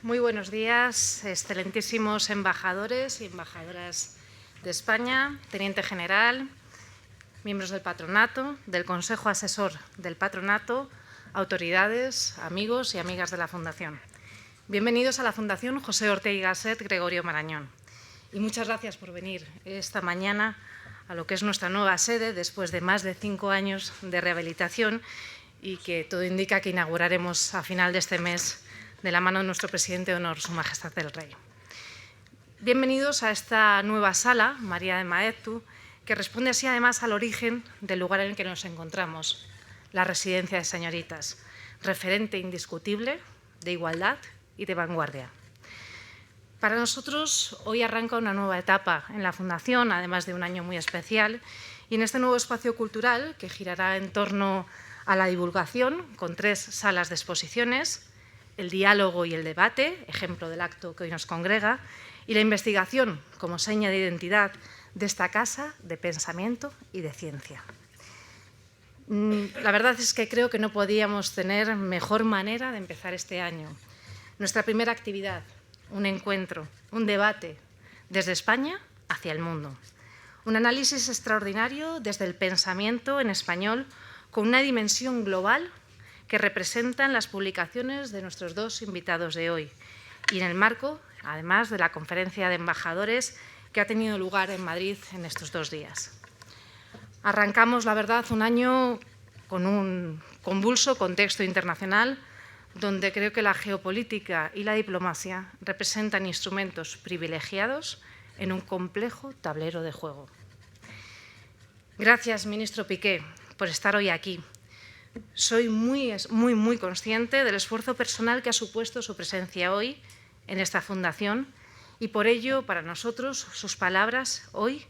Muy buenos días, excelentísimos embajadores y embajadoras de España, teniente general, miembros del patronato, del Consejo Asesor del Patronato, autoridades, amigos y amigas de la Fundación. Bienvenidos a la Fundación José Ortega y Gasset Gregorio Marañón. Y muchas gracias por venir esta mañana a lo que es nuestra nueva sede después de más de 5 años de rehabilitación y que todo indica que inauguraremos a final de este mes de la mano de nuestro presidente de honor, Su Majestad el Rey. Bienvenidos a esta nueva sala, María de Maeztu, que responde así además al origen del lugar en el que nos encontramos, la residencia de señoritas, referente indiscutible de igualdad y de vanguardia. Para nosotros, hoy arranca una nueva etapa en la Fundación, además de un año muy especial, y en este nuevo espacio cultural, que girará en torno a la divulgación, con 3 salas de exposiciones, el diálogo y el debate, ejemplo del acto que hoy nos congrega, y la investigación como seña de identidad de esta casa de pensamiento y de ciencia. La verdad es que creo que no podíamos tener mejor manera de empezar este año. Nuestra primera actividad, un encuentro, un debate desde España hacia el mundo. Un análisis extraordinario desde el pensamiento en español con una dimensión global que representan las publicaciones de nuestros 2 invitados de hoy y en el marco, además, de la conferencia de embajadores que ha tenido lugar en Madrid en estos 2 días. Arrancamos, la verdad, un año con un convulso contexto internacional donde creo que la geopolítica y la diplomacia representan instrumentos privilegiados en un complejo tablero de juego. Gracias, ministro Piqué, por estar hoy aquí. Soy muy consciente del esfuerzo personal que ha supuesto su presencia hoy en esta fundación y por ello, para nosotros, sus palabras hoy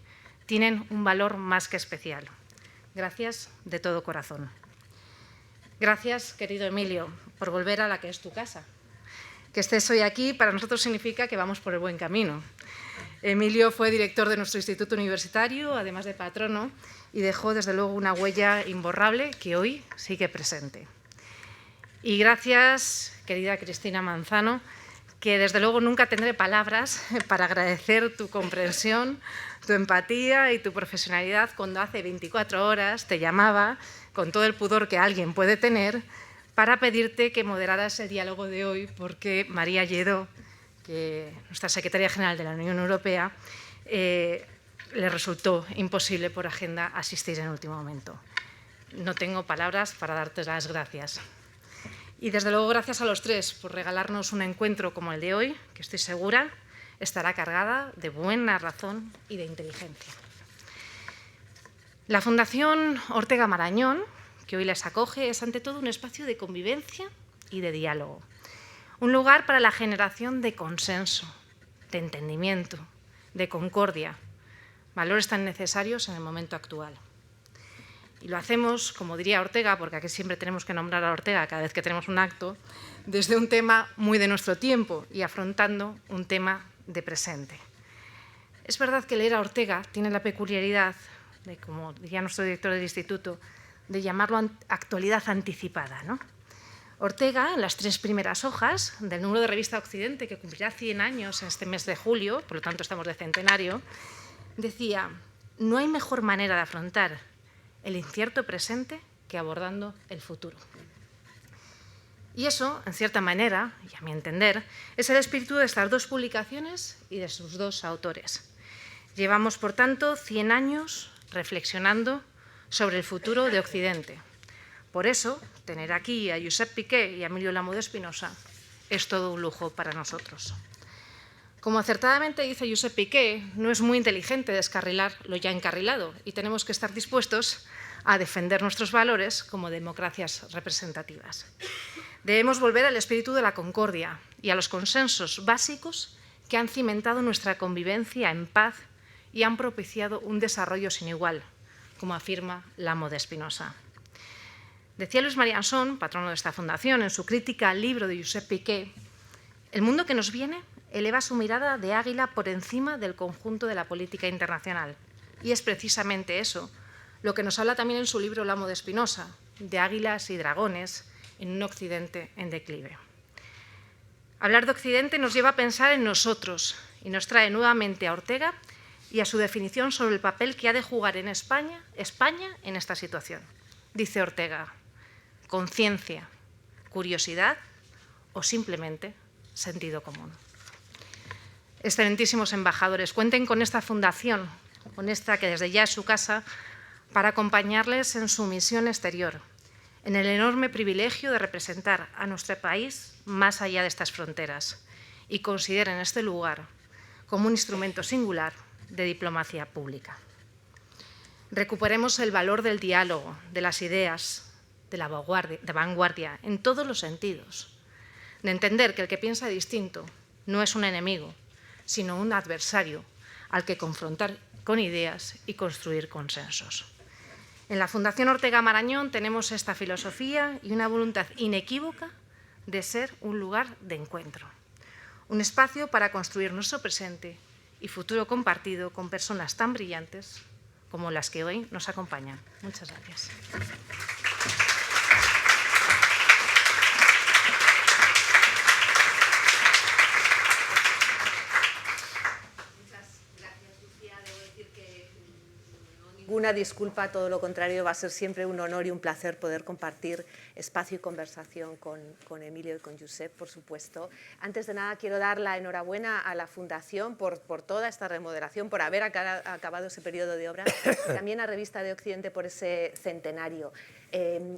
tienen un valor más que especial. Gracias de todo corazón. Gracias, querido Emilio, por volver a la que es tu casa. Que estés hoy aquí para nosotros significa que vamos por el buen camino. Emilio fue director de nuestro instituto universitario, además de patrono, y dejó desde luego una huella imborrable que hoy sigue presente. Y gracias, querida Cristina Manzano, que desde luego nunca tendré palabras para agradecer tu comprensión, tu empatía y tu profesionalidad cuando hace 24 horas te llamaba, con todo el pudor que alguien puede tener, para pedirte que moderaras el diálogo de hoy, porque María Lledó, que nuestra secretaria general de la Unión Europea, le resultó imposible por agenda asistir en último momento. No tengo palabras para darte las gracias. Y desde luego gracias a los 3 por regalarnos un encuentro como el de hoy, que estoy segura estará cargada de buena razón y de inteligencia. La Fundación Ortega Marañón, que hoy les acoge, es ante todo un espacio de convivencia y de diálogo. Un lugar para la generación de consenso, de entendimiento, de concordia, valores tan necesarios en el momento actual. Y lo hacemos, como diría Ortega, porque aquí siempre tenemos que nombrar a Ortega cada vez que tenemos un acto, desde un tema muy de nuestro tiempo y afrontando un tema de presente. Es verdad que leer a Ortega tiene la peculiaridad de, como diría nuestro director del instituto, de llamarlo actualidad anticipada, ¿no? Ortega, en las 3 primeras hojas del número de revista Occidente, que cumplirá 100 años en este mes de julio, por lo tanto estamos de centenario, decía: no hay mejor manera de afrontar el incierto presente que abordando el futuro. Y eso, en cierta manera, y a mi entender, es el espíritu de estas 2 publicaciones y de sus 2 autores. Llevamos, por tanto, 100 años reflexionando sobre el futuro de Occidente. Por eso, tener aquí a Josep Piqué y a Emilio Lamo de Espinosa es todo un lujo para nosotros. Como acertadamente dice Josep Piqué, no es muy inteligente descarrilar lo ya encarrilado y tenemos que estar dispuestos a defender nuestros valores como democracias representativas. Debemos volver al espíritu de la concordia y a los consensos básicos que han cimentado nuestra convivencia en paz y han propiciado un desarrollo sin igual, como afirma Lamo de Espinosa. Decía Luis Marianson, patrono de esta fundación, en su crítica al libro de Josep Piqué: el mundo que nos viene eleva su mirada de águila por encima del conjunto de la política internacional. Y es precisamente eso lo que nos habla también en su libro Lamo de Espinosa, de águilas y dragones en un Occidente en declive. Hablar de Occidente nos lleva a pensar en nosotros y nos trae nuevamente a Ortega y a su definición sobre el papel que ha de jugar en España en esta situación. Dice Ortega: conciencia, curiosidad o simplemente sentido común. Excelentísimos embajadores, cuenten con esta fundación, con esta que desde ya es su casa, para acompañarles en su misión exterior, en el enorme privilegio de representar a nuestro país más allá de estas fronteras, y consideren este lugar como un instrumento singular de diplomacia pública. Recuperemos el valor del diálogo, de las ideas, de la vanguardia, en todos los sentidos, de entender que el que piensa distinto no es un enemigo, sino un adversario al que confrontar con ideas y construir consensos. En la Fundación Ortega Marañón tenemos esta filosofía y una voluntad inequívoca de ser un lugar de encuentro, un espacio para construir nuestro presente y futuro compartido con personas tan brillantes como las que hoy nos acompañan. Muchas gracias. Ninguna disculpa, todo lo contrario, va a ser siempre un honor y un placer poder compartir espacio y conversación con Emilio y con Josep, por supuesto. Antes de nada, quiero dar la enhorabuena a la Fundación por toda esta remodelación, por haber acabado ese periodo de obra, también a Revista de Occidente por ese centenario.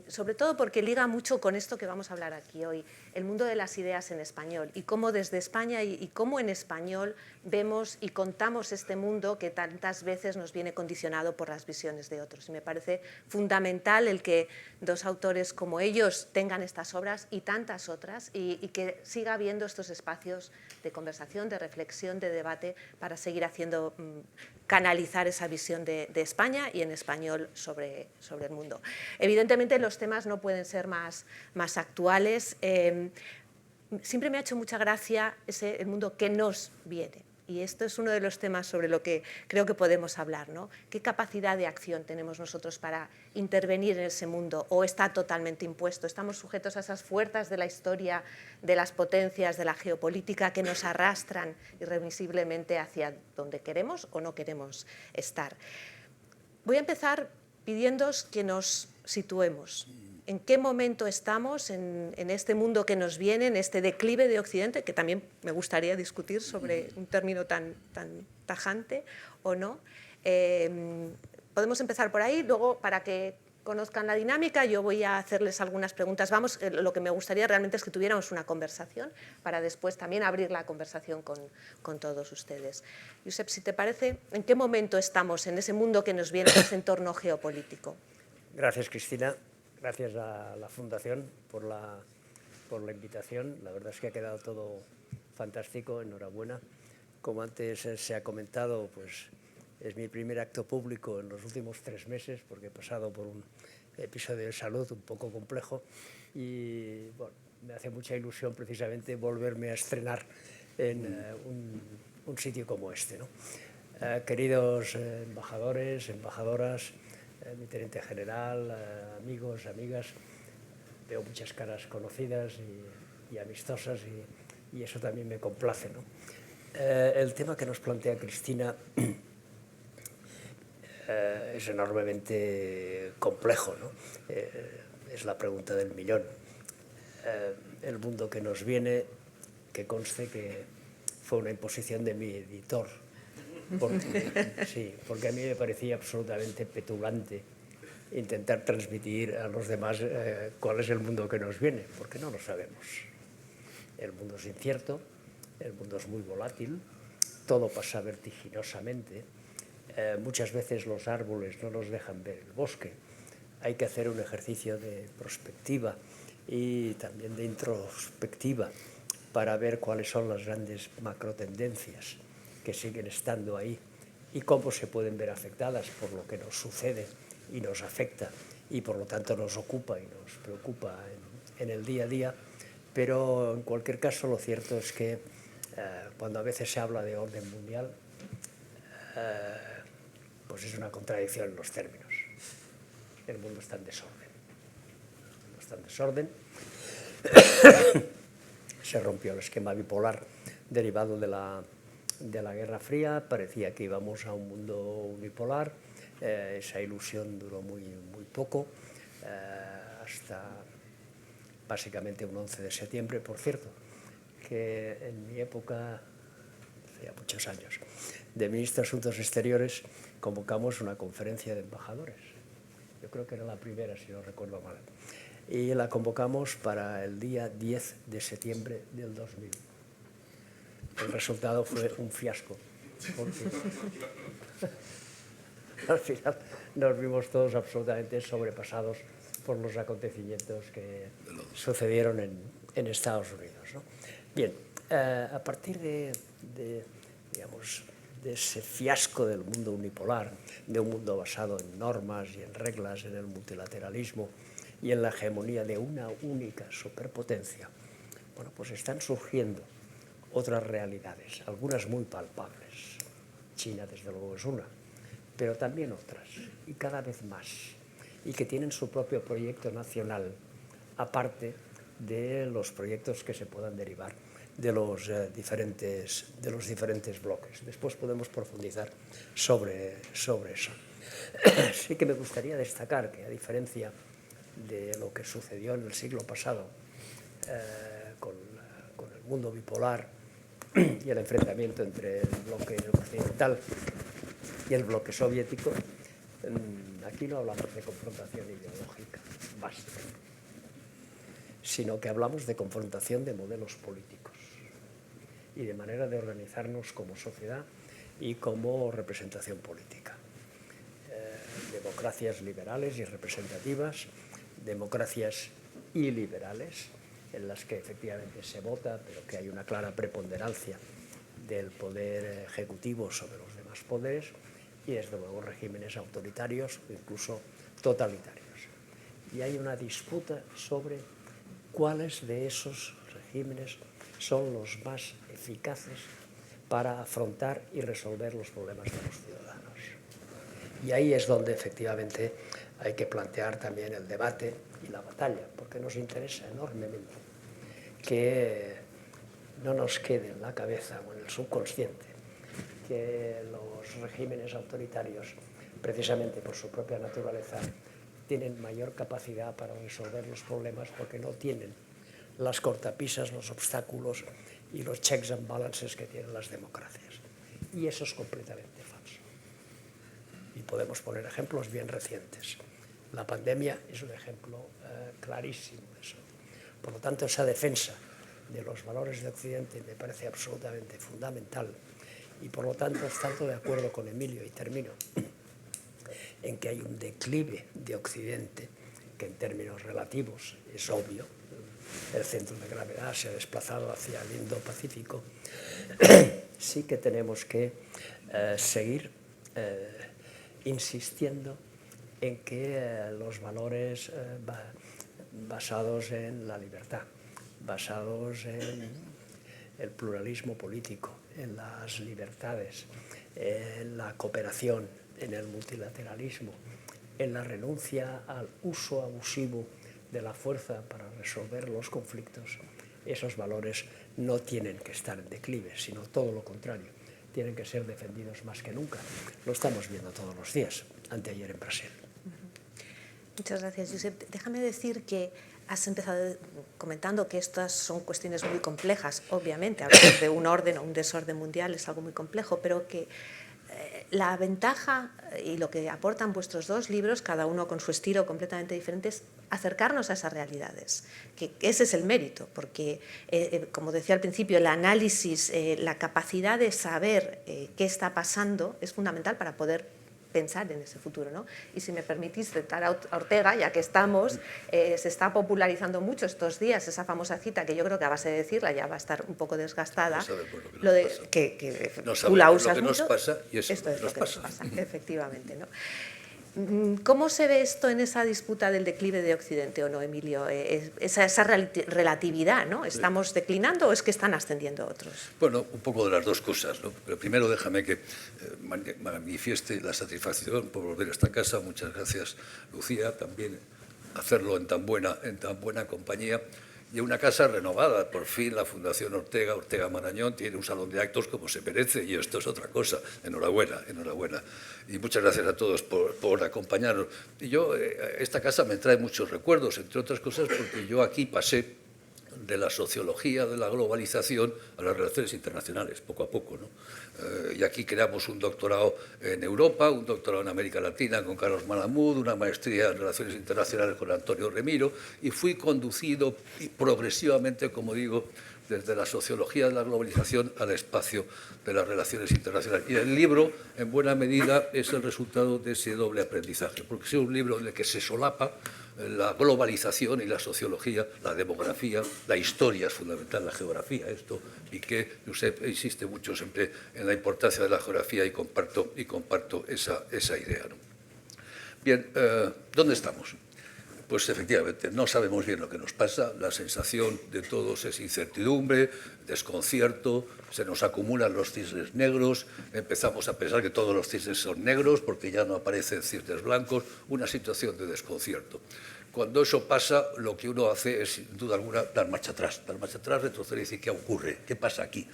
Sobre todo porque liga mucho con esto que vamos a hablar aquí hoy, el mundo de las ideas en español y cómo desde España y cómo en español vemos y contamos este mundo que tantas veces nos viene condicionado por las visiones de otros. Y me parece fundamental el que dos autores como ellos tengan estas obras y tantas otras y que siga habiendo estos espacios de conversación, de reflexión, de debate para seguir haciendo canalizar esa visión de España y en español sobre el mundo. Evidentemente los temas no pueden ser más actuales. Siempre me ha hecho mucha gracia el mundo que nos viene. Y esto es uno de los temas sobre lo que creo que podemos hablar, ¿no? ¿Qué capacidad de acción tenemos nosotros para intervenir en ese mundo? ¿O está totalmente impuesto? ¿Estamos sujetos a esas fuerzas de la historia, de las potencias, de la geopolítica que nos arrastran irremisiblemente hacia donde queremos o no queremos estar? Voy a empezar pidiéndoos que nos situemos. ¿En qué momento estamos en este mundo que nos viene, en este declive de Occidente, que también me gustaría discutir sobre un término tan tajante o no? Podemos empezar por ahí, luego para que conozcan la dinámica yo voy a hacerles algunas preguntas. Lo que me gustaría realmente es que tuviéramos una conversación para después también abrir la conversación con todos ustedes. Josep, si te parece, ¿en qué momento estamos en ese mundo que nos viene, en ese entorno geopolítico? Gracias, Cristina. Gracias a la Fundación por la invitación. La verdad es que ha quedado todo fantástico, enhorabuena. Como antes se ha comentado, pues es mi primer acto público en los últimos 3 meses, porque he pasado por un episodio de salud un poco complejo y bueno, me hace mucha ilusión precisamente volverme a estrenar en un sitio como este, ¿no? Queridos embajadores, embajadoras, mi teniente general, amigos, amigas, veo muchas caras conocidas y amistosas y eso también me complace, ¿no? El tema que nos plantea Cristina es enormemente complejo, ¿no? Es la pregunta del millón. El mundo que nos viene, que conste que fue una imposición de mi editor, porque a mí me parecía absolutamente petulante intentar transmitir a los demás cuál es el mundo que nos viene, porque no lo sabemos. El mundo es incierto, el mundo es muy volátil, todo pasa vertiginosamente, muchas veces los árboles no nos dejan ver el bosque, hay que hacer un ejercicio de prospectiva y también de introspectiva para ver cuáles son las grandes macrotendencias que siguen estando ahí y cómo se pueden ver afectadas por lo que nos sucede y nos afecta y por lo tanto nos ocupa y nos preocupa en el día a día. Pero en cualquier caso lo cierto es que cuando a veces se habla de orden mundial, pues es una contradicción en los términos. El mundo está en desorden. El mundo está en desorden. se rompió el esquema bipolar derivado de la Guerra Fría, parecía que íbamos a un mundo bipolar, esa ilusión duró muy poco, hasta básicamente un 11 de septiembre, por cierto, que en mi época, hace ya muchos años, de ministro de Asuntos Exteriores, convocamos una conferencia de embajadores. Yo creo que era la primera, si no recuerdo mal. Y la convocamos para el día 10 de septiembre del 2000. El resultado fue un fiasco, porque al final nos vimos todos absolutamente sobrepasados por los acontecimientos que sucedieron en Estados Unidos, ¿no? Bien, a partir digamos, de ese fiasco del mundo unipolar, de un mundo basado en normas y en reglas, en el multilateralismo y en la hegemonía de una única superpotencia, bueno, pues están surgiendo otras realidades, algunas muy palpables. China, desde luego, es una, pero también otras, y cada vez más, y que tienen su propio proyecto nacional, aparte de los proyectos que se puedan derivar de los diferentes bloques. Después podemos profundizar sobre eso. Sí que me gustaría destacar que, a diferencia de lo que sucedió en el siglo pasado con el mundo bipolar y el enfrentamiento entre el bloque occidental y el bloque soviético, aquí no hablamos de confrontación ideológica básica, sino que hablamos de confrontación de modelos políticos y de manera de organizarnos como sociedad y como representación política. Democracias liberales y representativas, democracias iliberales, en las que efectivamente se vota, pero que hay una clara preponderancia del poder ejecutivo sobre los demás poderes, y desde luego regímenes autoritarios o incluso totalitarios. Y hay una disputa sobre cuáles de esos regímenes son los más eficaces para afrontar y resolver los problemas de los ciudadanos. Y ahí es donde efectivamente hay que plantear también el debate y la batalla, porque nos interesa enormemente que no nos quede en la cabeza o en el subconsciente que los regímenes autoritarios, precisamente por su propia naturaleza, tienen mayor capacidad para resolver los problemas porque no tienen las cortapisas, los obstáculos y los checks and balances que tienen las democracias. Y eso es completamente falso. Y podemos poner ejemplos bien recientes. La pandemia es un ejemplo clarísimo de eso. Por lo tanto, esa defensa de los valores de Occidente me parece absolutamente fundamental. Y por lo tanto, estoy de acuerdo con Emilio, y termino, en que hay un declive de Occidente que en términos relativos es obvio. El centro de gravedad se ha desplazado hacia el Indo-Pacífico. Sí que tenemos que seguir insistiendo en que los valores basados en la libertad, basados en el pluralismo político, en las libertades, en la cooperación, en el multilateralismo, en la renuncia al uso abusivo de la fuerza para resolver los conflictos, esos valores no tienen que estar en declive, sino todo lo contrario, tienen que ser defendidos más que nunca. Lo estamos viendo todos los días, anteayer en Brasil. Muchas gracias, Josep. Déjame decir que has empezado comentando que estas son cuestiones muy complejas. Obviamente, hablar de un orden o un desorden mundial es algo muy complejo, pero que la ventaja y lo que aportan vuestros dos libros, cada uno con su estilo completamente diferente, es acercarnos a esas realidades, que ese es el mérito, porque, como decía al principio, el análisis, la capacidad de saber qué está pasando es fundamental para poder pensar en ese futuro, ¿no? Y si me permitís citar a Ortega, ya que estamos, se está popularizando mucho estos días esa famosa cita que yo creo que a base de decirla ya va a estar un poco desgastada. No sabemos lo de que tú la usas lo que nos mucho. pasa y eso Esto es nos lo que pasa. nos pasa, efectivamente, ¿no? ¿Cómo se ve esto en esa disputa del declive de Occidente o no, Emilio? Esa relatividad, ¿no? ¿Estamos declinando o es que están ascendiendo otros? Bueno, un poco de las dos cosas, ¿no? Pero primero déjame que manifieste la satisfacción por volver a esta casa. Muchas gracias, Lucía, también hacerlo en tan buena compañía. y una casa renovada. Por fin la Fundación Ortega Marañón tiene un salón de actos como se merece, y esto es otra cosa. Enhorabuena, enhorabuena. Y muchas gracias a todos por acompañarnos. Y yo, esta casa me trae muchos recuerdos, entre otras cosas porque yo aquí pasé de la sociología de la globalización a las relaciones internacionales, poco a poco, ¿no? Y aquí creamos un doctorado en Europa, un doctorado en América Latina con Carlos Malamud, una maestría en Relaciones Internacionales con Antonio Remiro, y fui conducido progresivamente, como digo, desde la sociología de la globalización al espacio de las relaciones internacionales. Y el libro, en buena medida, es el resultado de ese doble aprendizaje, porque es un libro en el que se solapa la globalización y la sociología, la demografía, la historia es fundamental, la geografía. Esto Piqué, Josep insiste mucho siempre en la importancia de la geografía y comparto esa idea, ¿no? Bien, ¿dónde estamos? Pues efectivamente, no sabemos bien lo que nos pasa, la sensación de todos es incertidumbre, desconcierto, se nos acumulan los cisnes negros, empezamos a pensar que todos los cisnes son negros porque ya no aparecen cisnes blancos, una situación de desconcierto. Cuando eso pasa, lo que uno hace es, sin duda alguna, dar marcha atrás, retroceder y decir, ¿qué ocurre? ¿Qué pasa aquí?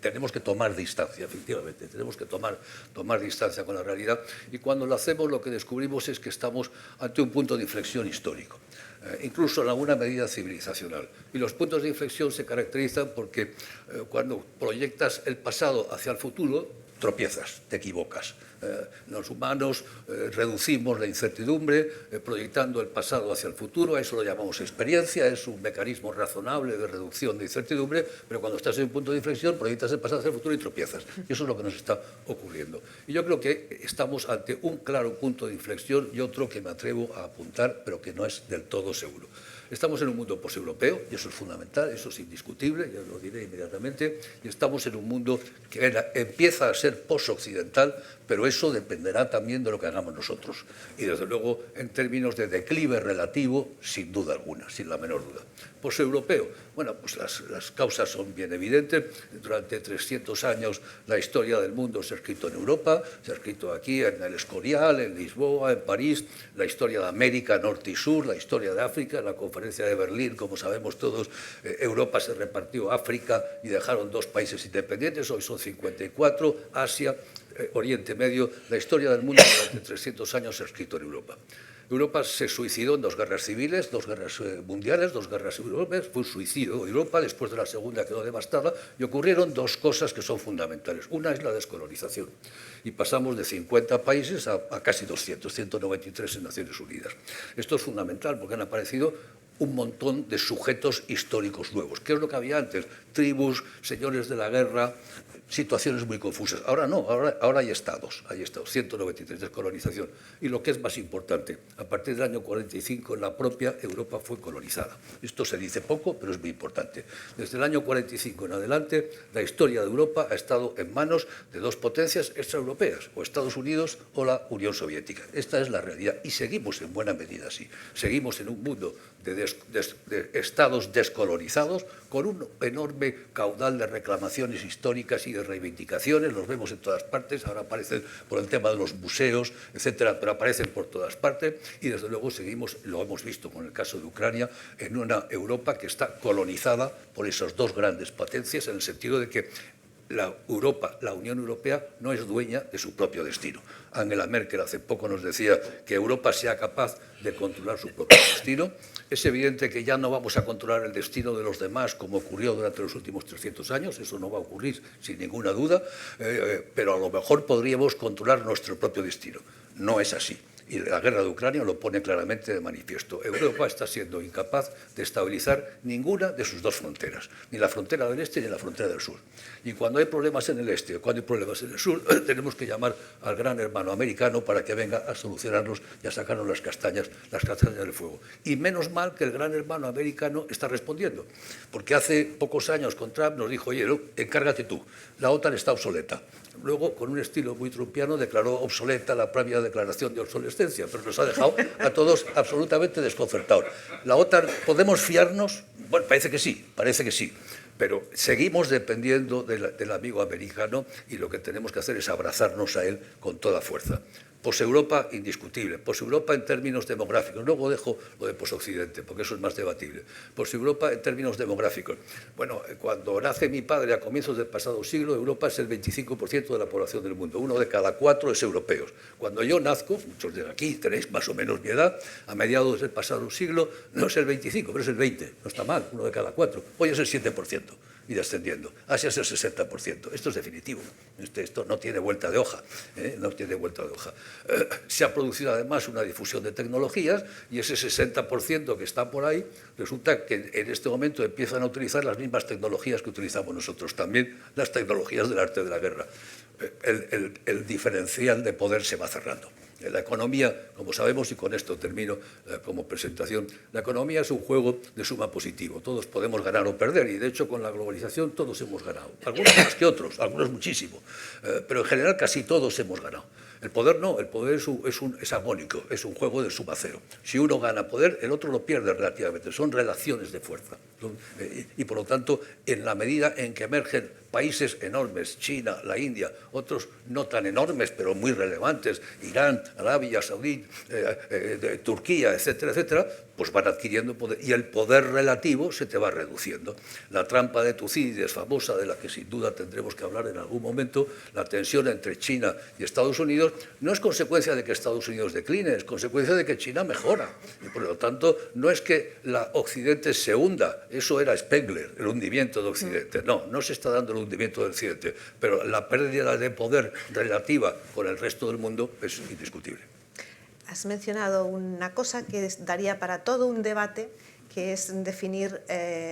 Tenemos que tomar distancia, efectivamente, tenemos que tomar distancia con la realidad, y cuando lo hacemos lo que descubrimos es que estamos ante un punto de inflexión histórico, incluso en alguna medida civilizacional. Y los puntos de inflexión se caracterizan porque cuando proyectas el pasado hacia el futuro, tropiezas, te equivocas. Los humanos reducimos la incertidumbre proyectando el pasado hacia el futuro, a eso lo llamamos experiencia, es un mecanismo razonable de reducción de incertidumbre, pero cuando estás en un punto de inflexión proyectas el pasado hacia el futuro y tropiezas. Y eso es lo que nos está ocurriendo. Y yo creo que estamos ante un claro punto de inflexión y otro que me atrevo a apuntar, pero que no es del todo seguro. Estamos en un mundo poseuropeo, y eso es fundamental, eso es indiscutible, ya lo diré inmediatamente, y estamos en un mundo que empieza a ser posoccidental, pero eso dependerá también de lo que hagamos nosotros. Y desde luego, en términos de declive relativo, sin duda alguna, sin la menor duda. Poseuropeo, bueno, pues las causas son bien evidentes. Durante 300 años la historia del mundo se ha escrito en Europa, se ha escrito aquí en el Escorial, en Lisboa, en París, la historia de América, norte y sur, la historia de África, la conferencia de Berlín, como sabemos todos, Europa se repartió África y dejaron 2 países independientes, hoy son 54, Asia, Oriente Medio, la historia del mundo durante 300 años se ha escrito en Europa. Europa se suicidó en 2 guerras civiles, 2 guerras mundiales, 2 guerras europeas, fue un suicidio. Europa, después de la segunda, quedó devastada y ocurrieron 2 cosas que son fundamentales. Una es la descolonización y pasamos de 50 países a casi 200, 193 en Naciones Unidas. Esto es fundamental porque han aparecido un montón de sujetos históricos nuevos. ¿Qué es lo que había antes? Tribus, señores de la guerra, situaciones muy confusas. Ahora no, ahora hay estados, 193, descolonización. Y lo que es más importante, a partir del año 45 la propia Europa fue colonizada. Esto se dice poco, pero es muy importante. Desde el año 45 en adelante, la historia de Europa ha estado en manos de 2 potencias extraeuropeas, o Estados Unidos o la Unión Soviética. Esta es la realidad y seguimos en buena medida así. Seguimos en un mundo de estados descolonizados, con un enorme caudal de reclamaciones históricas y de reivindicaciones, los vemos en todas partes, ahora aparecen por el tema de los museos, etcétera, pero aparecen por todas partes, y desde luego seguimos, lo hemos visto con el caso de Ucrania, en una Europa que está colonizada por esas 2 grandes potencias, en el sentido de que la Unión Europea no es dueña de su propio destino. Angela Merkel hace poco nos decía que Europa sea capaz de controlar su propio destino. Es evidente que ya no vamos a controlar el destino de los demás como ocurrió durante los últimos 300 años, eso no va a ocurrir sin ninguna duda, pero a lo mejor podríamos controlar nuestro propio destino. No es así. Y la guerra de Ucrania lo pone claramente de manifiesto. Europa está siendo incapaz de estabilizar ninguna de sus 2 fronteras, ni la frontera del este ni la frontera del sur. Y cuando hay problemas en el este o cuando hay problemas en el sur, tenemos que llamar al gran hermano americano para que venga a solucionarlos y a sacarnos las castañas del fuego. Y menos mal que el gran hermano americano está respondiendo, porque hace pocos años con Trump nos dijo, oye, no, encárgate tú, la OTAN está obsoleta. Luego, con un estilo muy trumpiano, declaró obsoleta la propia declaración de obsolescencia, pero nos ha dejado a todos absolutamente desconcertados. ¿La OTAN podemos fiarnos? Bueno, parece que sí, pero seguimos dependiendo del amigo americano y lo que tenemos que hacer es abrazarnos a él con toda fuerza. Pos-Europa, indiscutible. Pos-Europa en términos demográficos. Luego dejo lo de pos-Occidente, porque eso es más debatible. Pos-Europa en términos demográficos. Bueno, cuando nace mi padre a comienzos del pasado siglo, Europa es el 25% de la población del mundo. 1 de cada 4 es europeos. Cuando yo nazco, muchos de aquí tenéis más o menos mi edad, a mediados del pasado siglo, no es el 25, pero es el 20. No está mal, 1 de cada 4. Hoy es el 7%. Y descendiendo. Asia es el 60%. Esto es definitivo. Esto no tiene vuelta de hoja. No tiene vuelta de hoja. Se ha producido además una difusión de tecnologías y ese 60% que está por ahí, resulta que en este momento empiezan a utilizar las mismas tecnologías que utilizamos nosotros, también las tecnologías del arte de la guerra. El diferencial de poder se va cerrando. La economía, como sabemos, y con esto termino como presentación, la economía es un juego de suma positivo. Todos podemos ganar o perder y, de hecho, con la globalización todos hemos ganado. Algunos más que otros, algunos muchísimo, pero en general casi todos hemos ganado. El poder no, el poder es agónico, es un juego de suma cero. Si uno gana poder, el otro lo pierde relativamente. Son relaciones de fuerza. Y, por lo tanto, en la medida en que emergen países enormes, China, la India, otros no tan enormes, pero muy relevantes, Irán, Arabia Saudí, Turquía, etcétera, etcétera, pues van adquiriendo poder y el poder relativo se te va reduciendo. La trampa de Tucídides, famosa, de la que sin duda tendremos que hablar en algún momento, la tensión entre China y Estados Unidos, no es consecuencia de que Estados Unidos decline, es consecuencia de que China mejora. Y por lo tanto, no es que la Occidente se hunda, eso era Spengler, el hundimiento de Occidente. No se está dando el hundimiento del Occidente, pero la pérdida de poder relativa con el resto del mundo es indiscutible. Has mencionado una cosa que daría para todo un debate, que es definir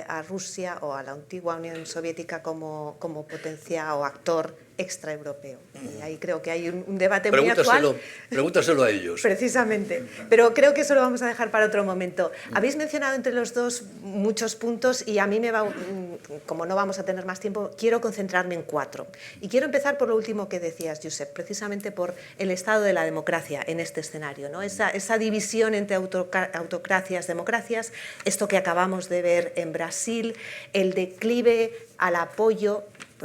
a Rusia o a la antigua Unión Soviética como potencia o actor extraeuropeo. Y ahí creo que hay un debate muy actual. Pregúntaselo a ellos. Precisamente. Pero creo que eso lo vamos a dejar para otro momento. Habéis mencionado entre los dos muchos puntos y a mí me va, como no vamos a tener más tiempo, quiero concentrarme en 4. Y quiero empezar por lo último que decías, Josep, precisamente por el estado de la democracia en este escenario, ¿no? Esa división entre autocracias, democracias, esto que acabamos de ver en Brasil, el declive al apoyo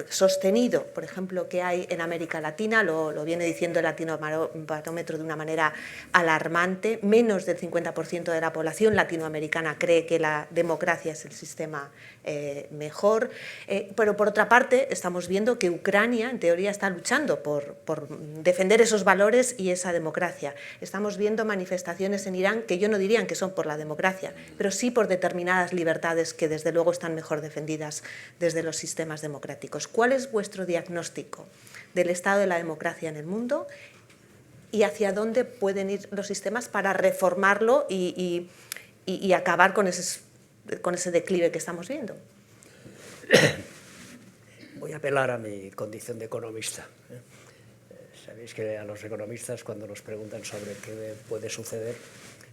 sostenido, por ejemplo, que hay en América Latina, lo viene diciendo el Latinobarómetro de una manera alarmante. Menos del 50% de la población latinoamericana cree que la democracia es el sistema mejor. Pero por otra parte, estamos viendo que Ucrania, en teoría, está luchando por defender esos valores y esa democracia. Estamos viendo manifestaciones en Irán que yo no diría que son por la democracia, pero sí por determinadas libertades que desde luego están mejor defendidas desde los sistemas democráticos. ¿Cuál es vuestro diagnóstico del estado de la democracia en el mundo y hacia dónde pueden ir los sistemas para reformarlo y acabar con ese declive que estamos viendo? Voy a apelar a mi condición de economista. Sabéis que a los economistas, cuando nos preguntan sobre qué puede suceder,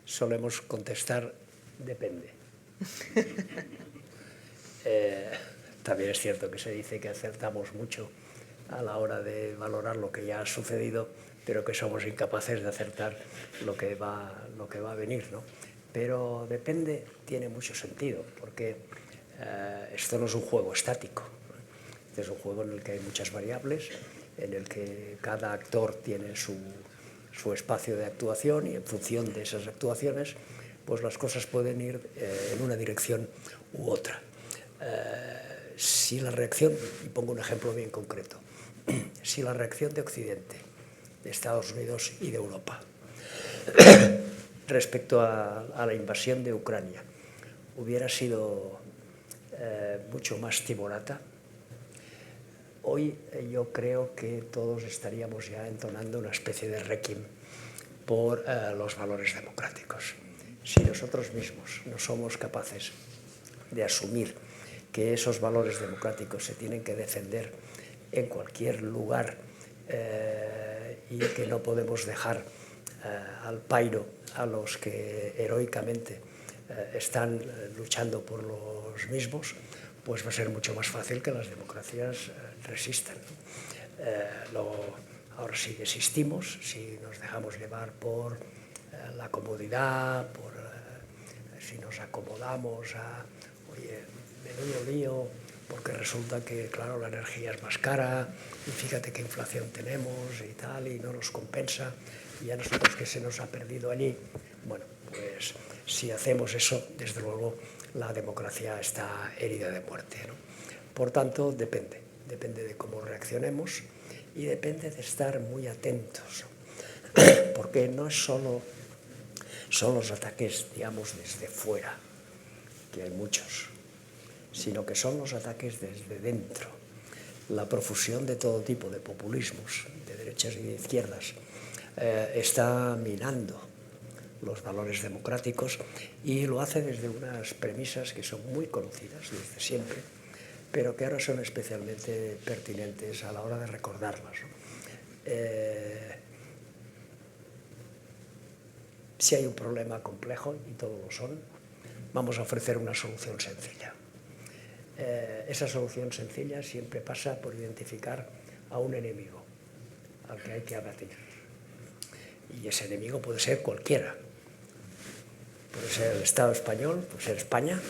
solemos contestar depende. También es cierto que se dice que acertamos mucho a la hora de valorar lo que ya ha sucedido, pero que somos incapaces de acertar lo que va a venir, ¿no? Pero depende, tiene mucho sentido, porque esto no es un juego estático. Este es un juego en el que hay muchas variables, en el que cada actor tiene su espacio de actuación y en función de esas actuaciones, pues las cosas pueden ir en una dirección u otra. Si la reacción, y pongo un ejemplo bien concreto, si la reacción de Occidente, de Estados Unidos y de Europa respecto a la invasión de Ucrania hubiera sido mucho más timorata, hoy yo creo que todos estaríamos ya entonando una especie de requiem por los valores democráticos. Si nosotros mismos no somos capaces de asumir que esos valores democráticos se tienen que defender en cualquier lugar y que no podemos dejar al pairo a los que heroicamente están luchando por los mismos, pues va a ser mucho más fácil que las democracias resistan. Ahora sí desistimos, si nos dejamos llevar por la comodidad, si nos acomodamos a, oye, menudo lío, porque resulta que, claro, la energía es más cara y fíjate qué inflación tenemos y tal, y no nos compensa, y a nosotros que se nos ha perdido allí. Bueno, pues si hacemos eso, desde luego la democracia está herida de muerte, ¿no? Por tanto, depende de cómo reaccionemos y depende de estar muy atentos, porque no es solo son los ataques, digamos, desde fuera, que hay muchos, sino que son los ataques desde dentro. La profusión de todo tipo de populismos, de derechas y de izquierdas, está minando los valores democráticos y lo hace desde unas premisas que son muy conocidas desde siempre, pero que ahora son especialmente pertinentes a la hora de recordarlas, ¿no? Si hay un problema complejo, y todos lo son, vamos a ofrecer una solución sencilla. Esa solución sencilla siempre pasa por identificar a un enemigo al que hay que abatir. Y ese enemigo puede ser cualquiera. Puede ser el Estado español, puede ser España,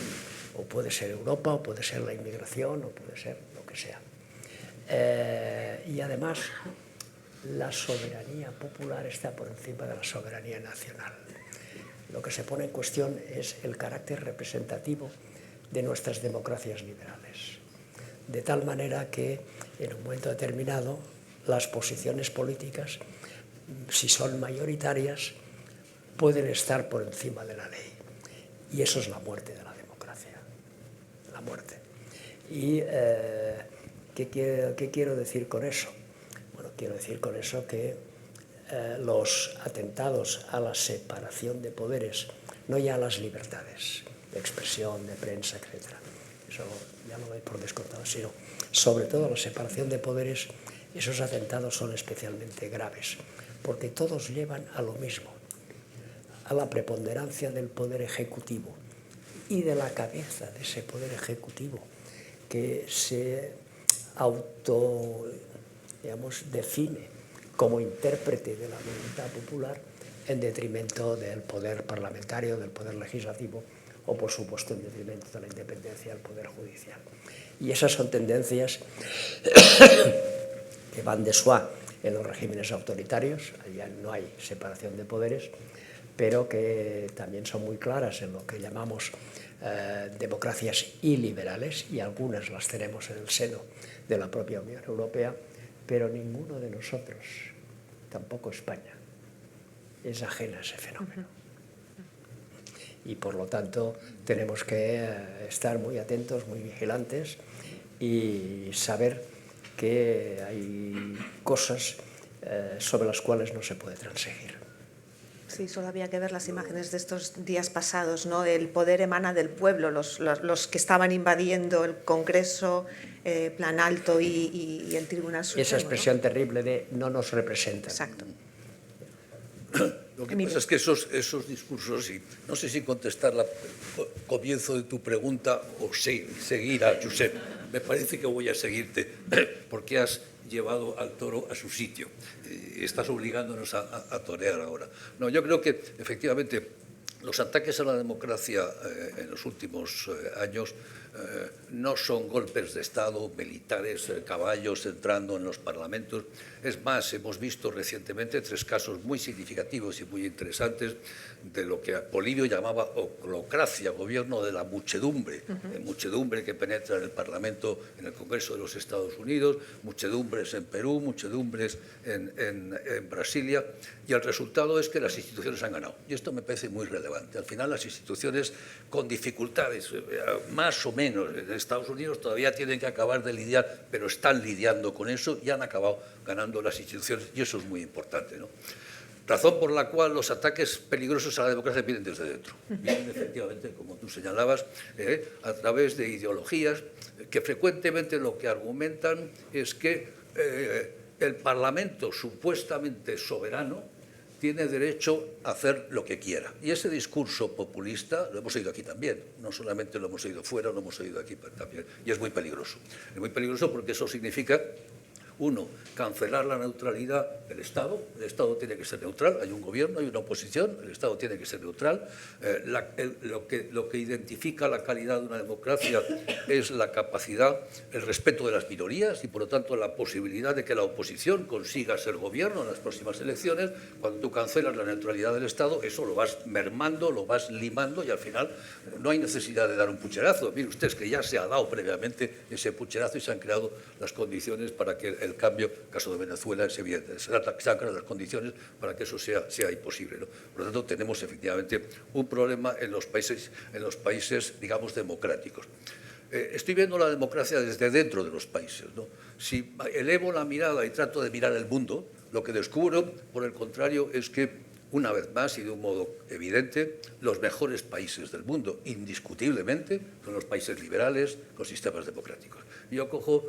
o puede ser Europa, o puede ser la inmigración, o puede ser lo que sea. Y además, la soberanía popular está por encima de la soberanía nacional. Lo que se pone en cuestión es el carácter representativo de nuestras democracias liberales. De tal manera que, en un momento determinado, las posiciones políticas, si son mayoritarias, pueden estar por encima de la ley. Y eso es la muerte de la democracia. La muerte. ¿Y qué quiero decir con eso? Bueno, quiero decir con eso que los atentados a la separación de poderes, no ya a las libertades de expresión, de prensa, etc. Eso ya lo doy por descontado, sino sobre todo la separación de poderes, esos atentados son especialmente graves, porque todos llevan a lo mismo, a la preponderancia del poder ejecutivo y de la cabeza de ese poder ejecutivo que se define como intérprete de la voluntad popular en detrimento del poder parlamentario, del poder legislativo o, por supuesto, en detrimento de la independencia del poder judicial. Y esas son tendencias que van de suá en los regímenes autoritarios, allá no hay separación de poderes, pero que también son muy claras en lo que llamamos democracias iliberales, y algunas las tenemos en el seno de la propia Unión Europea, pero ninguno de nosotros, tampoco España, es ajena a ese fenómeno. Y por lo tanto tenemos que estar muy atentos, muy vigilantes y saber que hay cosas sobre las cuales no se puede transigir. Sí, solo había que ver las imágenes de estos días pasados, ¿no? El poder emana del pueblo, los que estaban invadiendo el Congreso, Plan Alto y el Tribunal Supremo. Esa expresión, ¿no?, terrible de no nos representan. Exacto. Lo que pasa es que esos discursos, y no sé si contestar el comienzo de tu pregunta o seguir a Josep. Me parece que voy a seguirte porque has llevado al toro a su sitio. Estás obligándonos a torear ahora. No, yo creo que efectivamente los ataques a la democracia en los últimos años no son golpes de Estado, militares, caballos entrando en los parlamentos. Es más, hemos visto recientemente 3 casos muy significativos y muy interesantes de lo que Polibio llamaba oclocracia, gobierno de la muchedumbre, muchedumbre que penetra en el Parlamento, en el Congreso de los Estados Unidos, muchedumbres en Perú, muchedumbres en Brasilia, y el resultado es que las instituciones han ganado. Y esto me parece muy relevante. Al final, las instituciones con dificultades, más o menos, en Estados Unidos todavía tienen que acabar de lidiar, pero están lidiando con eso y han acabado ganando las instituciones, y eso es muy importante, ¿no? Razón por la cual los ataques peligrosos a la democracia vienen desde dentro. Vienen efectivamente, como tú señalabas, a través de ideologías que frecuentemente lo que argumentan es que el Parlamento supuestamente soberano tiene derecho a hacer lo que quiera. Y ese discurso populista lo hemos oído aquí también. No solamente lo hemos oído fuera, lo hemos oído aquí también. Y es muy peligroso. Es muy peligroso porque eso significa Uno, cancelar la neutralidad del Estado. El Estado tiene que ser neutral, hay un gobierno, hay una oposición, el Estado tiene que ser neutral. Lo que identifica la calidad de una democracia es la capacidad, el respeto de las minorías y, por lo tanto, la posibilidad de que la oposición consiga ser gobierno en las próximas elecciones. Cuando tú cancelas la neutralidad del Estado, eso lo vas mermando, lo vas limando y al final no hay necesidad de dar un pucherazo. Mire usted, es que ya se ha dado previamente ese pucherazo y se han creado las condiciones para que el cambio, en el caso de Venezuela, es evidente, se han creado las condiciones para que eso sea imposible, ¿no? Por lo tanto, tenemos efectivamente un problema en los países, digamos, democráticos. Estoy viendo la democracia desde dentro de los países, ¿no? Si elevo la mirada y trato de mirar el mundo, lo que descubro, por el contrario, es que, una vez más y de un modo evidente, los mejores países del mundo, indiscutiblemente, son los países liberales con sistemas democráticos. Yo cojo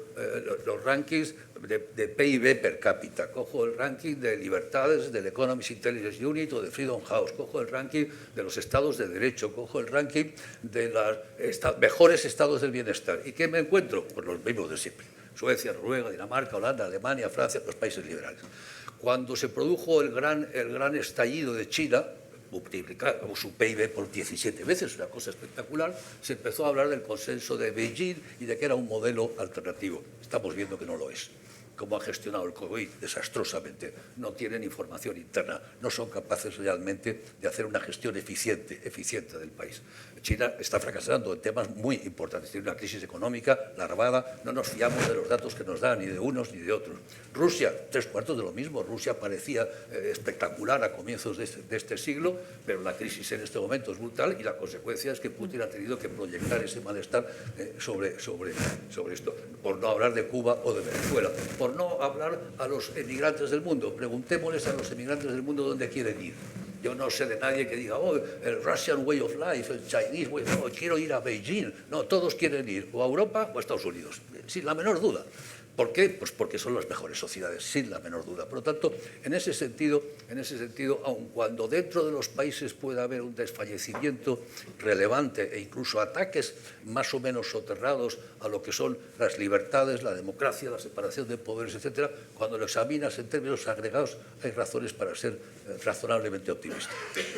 los rankings de PIB per cápita, cojo el ranking de libertades del Economist Intelligence Unit o de Freedom House, cojo el ranking de los estados de derecho, cojo el ranking de los mejores estados del bienestar. ¿Y qué me encuentro? Pues los mismos de siempre. Suecia, Noruega, Dinamarca, Holanda, Alemania, Francia, los países liberales. Cuando se produjo el gran estallido de China, multiplicamos su PIB por 17 veces, una cosa espectacular, se empezó a hablar del consenso de Beijing y de que era un modelo alternativo. Estamos viendo que no lo es. Cómo ha gestionado el COVID desastrosamente, no tienen información interna, no son capaces realmente de hacer una gestión eficiente del país. China está fracasando en temas muy importantes, tiene una crisis económica larvada, no nos fiamos de los datos que nos dan ni de unos ni de otros. Rusia, 3/4 de lo mismo, Rusia parecía espectacular a comienzos de este siglo, pero la crisis en este momento es brutal y la consecuencia es que Putin ha tenido que proyectar ese malestar sobre esto, por no hablar de Cuba o de Venezuela. Por no hablar a los emigrantes del mundo. Preguntémosles a los emigrantes del mundo dónde quieren ir. Yo no sé de nadie que diga, oh, el Russian way of life, el Chinese way, no, quiero ir a Beijing. No, todos quieren ir o a Europa o a Estados Unidos, sin la menor duda. ¿Por qué? Pues porque son las mejores sociedades, sin la menor duda. Por lo tanto, en ese sentido, aun cuando dentro de los países pueda haber un desfallecimiento relevante e incluso ataques más o menos soterrados a lo que son las libertades, la democracia, la separación de poderes, etcétera, cuando lo examinas en términos agregados, hay razones para ser razonablemente optimista.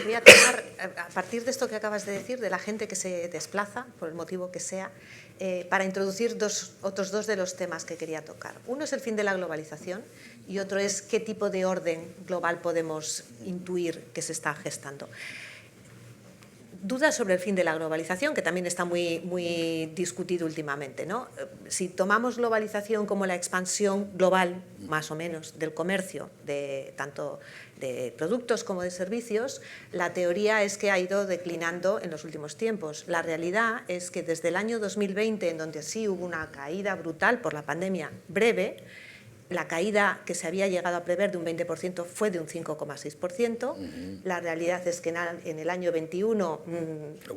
Voy a tomar, a partir de esto que acabas de decir, de la gente que se desplaza, por el motivo que sea, para introducir otros dos de los temas que quería tocar. Uno es el fin de la globalización y otro es qué tipo de orden global podemos intuir que se está gestando. Dudas sobre el fin de la globalización, que también está muy discutido últimamente, ¿no? Si tomamos globalización como la expansión global, más o menos, del comercio, tanto de productos como de servicios, la teoría es que ha ido declinando en los últimos tiempos. La realidad es que desde el año 2020, en donde sí hubo una caída brutal por la pandemia breve, la caída que se había llegado a prever de un 20% fue de un 5,6%. La realidad es que en el año 21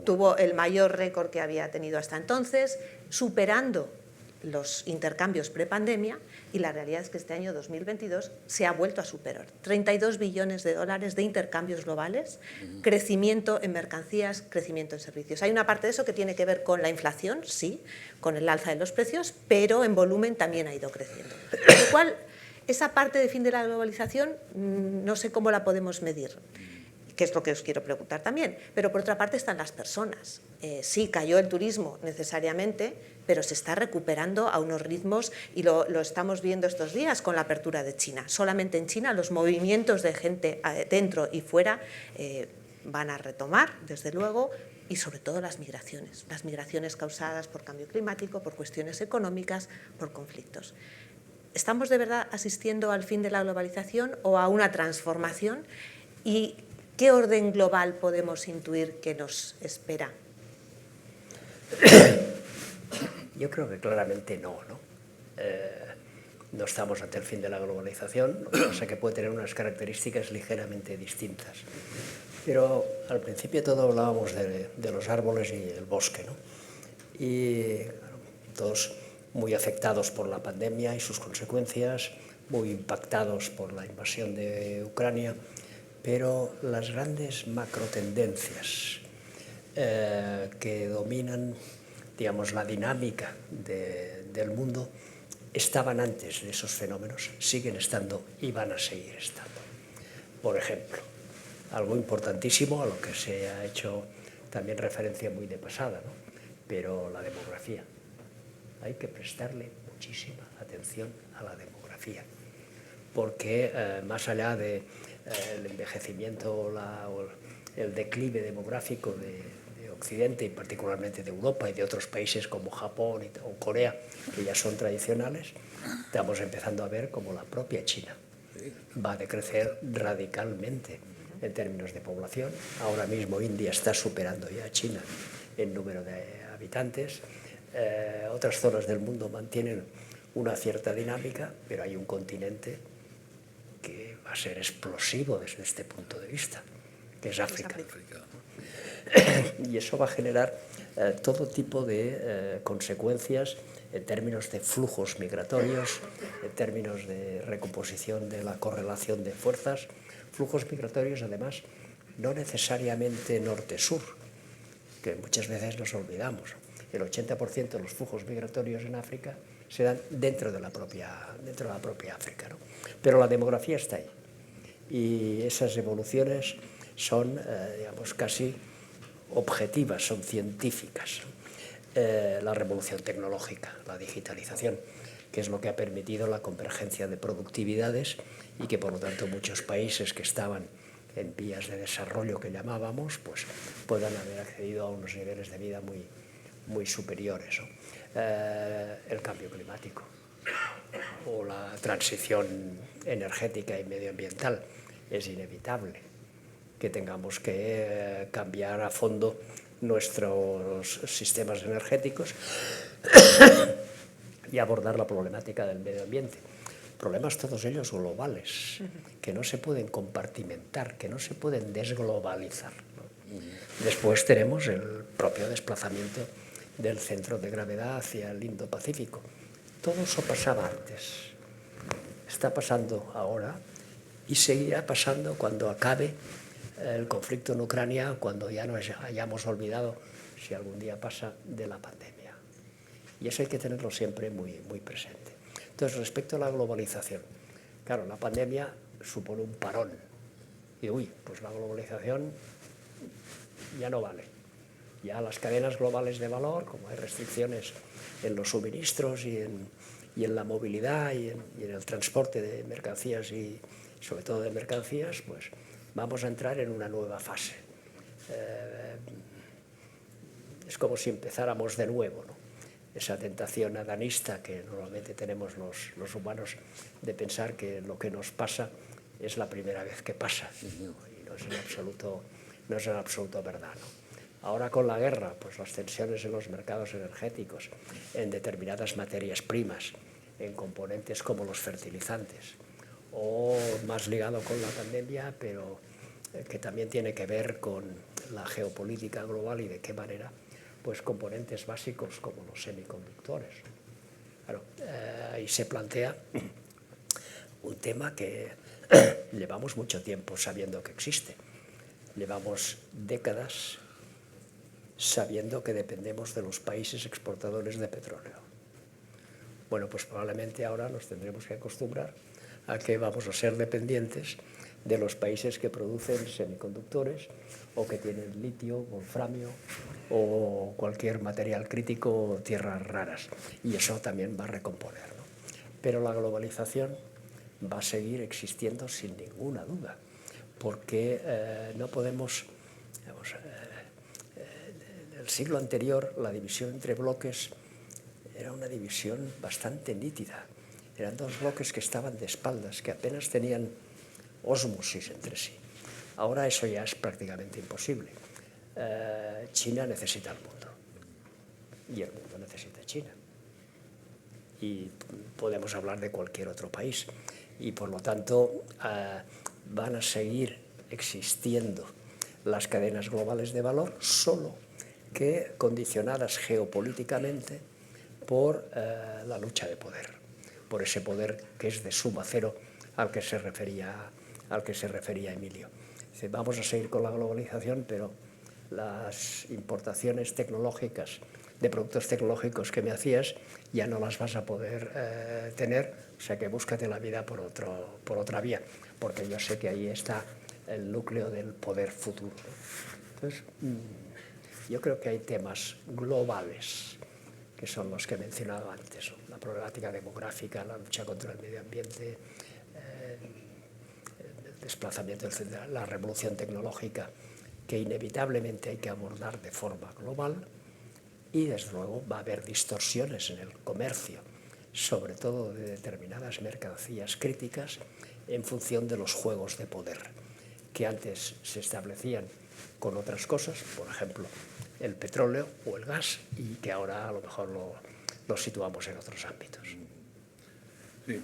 tuvo el mayor récord que había tenido hasta entonces, superando los intercambios prepandemia, y la realidad es que este año 2022 se ha vuelto a superar. 32 billones de dólares de intercambios globales, crecimiento en mercancías, crecimiento en servicios. Hay una parte de eso que tiene que ver con la inflación, sí, con el alza de los precios, pero en volumen también ha ido creciendo. Con lo cual, esa parte de fin de la globalización no sé cómo la podemos medir, que es lo que os quiero preguntar también. Pero por otra parte están las personas. Sí, cayó el turismo necesariamente, pero se está recuperando a unos ritmos y lo estamos viendo estos días con la apertura de China. Solamente en China los movimientos de gente dentro y fuera van a retomar, desde luego, y sobre todo las migraciones causadas por cambio climático, por cuestiones económicas, por conflictos. ¿Estamos de verdad asistiendo al fin de la globalización o a una transformación? ¿Y qué orden global podemos intuir que nos espera? Yo creo que claramente no. No estamos ante el fin de la globalización, lo que pasa es que puede tener unas características ligeramente distintas. Pero al principio todo hablábamos de los árboles y el bosque, ¿no? Y claro, todos muy afectados por la pandemia y sus consecuencias, muy impactados por la invasión de Ucrania, pero las grandes macrotendencias que dominan, digamos, la dinámica del mundo estaban antes de esos fenómenos, siguen estando y van a seguir estando. Por ejemplo, algo importantísimo a lo que se ha hecho también referencia muy de pasada, ¿no? Pero la demografía. Hay que prestarle muchísima atención a la demografía, porque más allá del envejecimiento o el declive demográfico de Occidente y particularmente de Europa y de otros países como Japón o Corea, que ya son tradicionales, estamos empezando a ver como la propia China va a decrecer radicalmente en términos de población. Ahora mismo India está superando ya a China en número de habitantes. Otras zonas del mundo mantienen una cierta dinámica, pero hay un continente que va a ser explosivo desde este punto de vista, que es África. Y eso va a generar todo tipo de consecuencias en términos de flujos migratorios, en términos de recomposición de la correlación de fuerzas, flujos migratorios además no necesariamente norte-sur, que muchas veces nos olvidamos. El 80% de los flujos migratorios en África se dan dentro de la propia África, ¿no? Pero la demografía está ahí y esas evoluciones son, digamos, casi objetivas, son científicas. La revolución tecnológica, la digitalización, que es lo que ha permitido la convergencia de productividades y que por lo tanto muchos países que estaban en vías de desarrollo que llamábamos, pues puedan haber accedido a unos niveles de vida muy superiores, ¿no? El cambio climático o la transición energética y medioambiental. Es inevitable que tengamos que cambiar a fondo nuestros sistemas energéticos y abordar la problemática del medio ambiente. Problemas todos ellos globales, que no se pueden compartimentar, que no se pueden desglobalizar, ¿no? Después tenemos el propio desplazamiento del centro de gravedad hacia el Indo-Pacífico. Todo eso pasaba antes, está pasando ahora y seguirá pasando cuando acabe el conflicto en Ucrania, cuando ya nos hayamos olvidado, si algún día pasa, de la pandemia. Y eso hay que tenerlo siempre muy presente. Entonces, respecto a la globalización, claro, la pandemia supone un parón. Y pues la globalización ya no vale. Ya las cadenas globales de valor, como hay restricciones en los suministros y en la movilidad y en el transporte de mercancías y sobre todo de mercancías, pues vamos a entrar en una nueva fase. Es como si empezáramos de nuevo, ¿no? Esa tentación adanista que normalmente tenemos los humanos de pensar que lo que nos pasa es la primera vez que pasa, ¿no? Y no es en absoluto verdad, ¿no? Ahora con la guerra, pues las tensiones en los mercados energéticos, en determinadas materias primas, en componentes como los fertilizantes, o más ligado con la pandemia, pero que también tiene que ver con la geopolítica global y de qué manera, pues componentes básicos como los semiconductores. Claro, ahí se plantea un tema que llevamos mucho tiempo sabiendo que existe. Llevamos décadas sabiendo que dependemos de los países exportadores de petróleo. Bueno, pues probablemente ahora nos tendremos que acostumbrar a que vamos a ser dependientes de los países que producen semiconductores o que tienen litio, wolframio o cualquier material crítico o tierras raras. Y eso también va a recomponer, ¿no? Pero la globalización va a seguir existiendo sin ninguna duda, porque no podemos... en el siglo anterior la división entre bloques era una división bastante nítida. Eran dos bloques que estaban de espaldas, que apenas tenían ósmosis entre sí. Ahora eso ya es prácticamente imposible. China necesita al mundo y el mundo necesita a China. Y podemos hablar de cualquier otro país. Y por lo tanto van a seguir existiendo las cadenas globales de valor, solo que condicionadas geopolíticamente por la lucha de poder, por ese poder que es de suma cero al que se refería Emilio. Dice, vamos a seguir con la globalización, pero las importaciones tecnológicas de productos tecnológicos que me hacías ya no las vas a poder tener, o sea que búscate la vida por otra vía, porque yo sé que ahí está el núcleo del poder futuro. Entonces, yo creo que hay temas globales, que son los que he mencionado antes, la problemática demográfica, la lucha contra el medio ambiente, el desplazamiento, la revolución tecnológica, que inevitablemente hay que abordar de forma global, y desde luego va a haber distorsiones en el comercio, sobre todo de determinadas mercancías críticas, en función de los juegos de poder, que antes se establecían con otras cosas, por ejemplo, el petróleo o el gas, y que ahora a lo mejor lo situamos en otros ámbitos. Sí.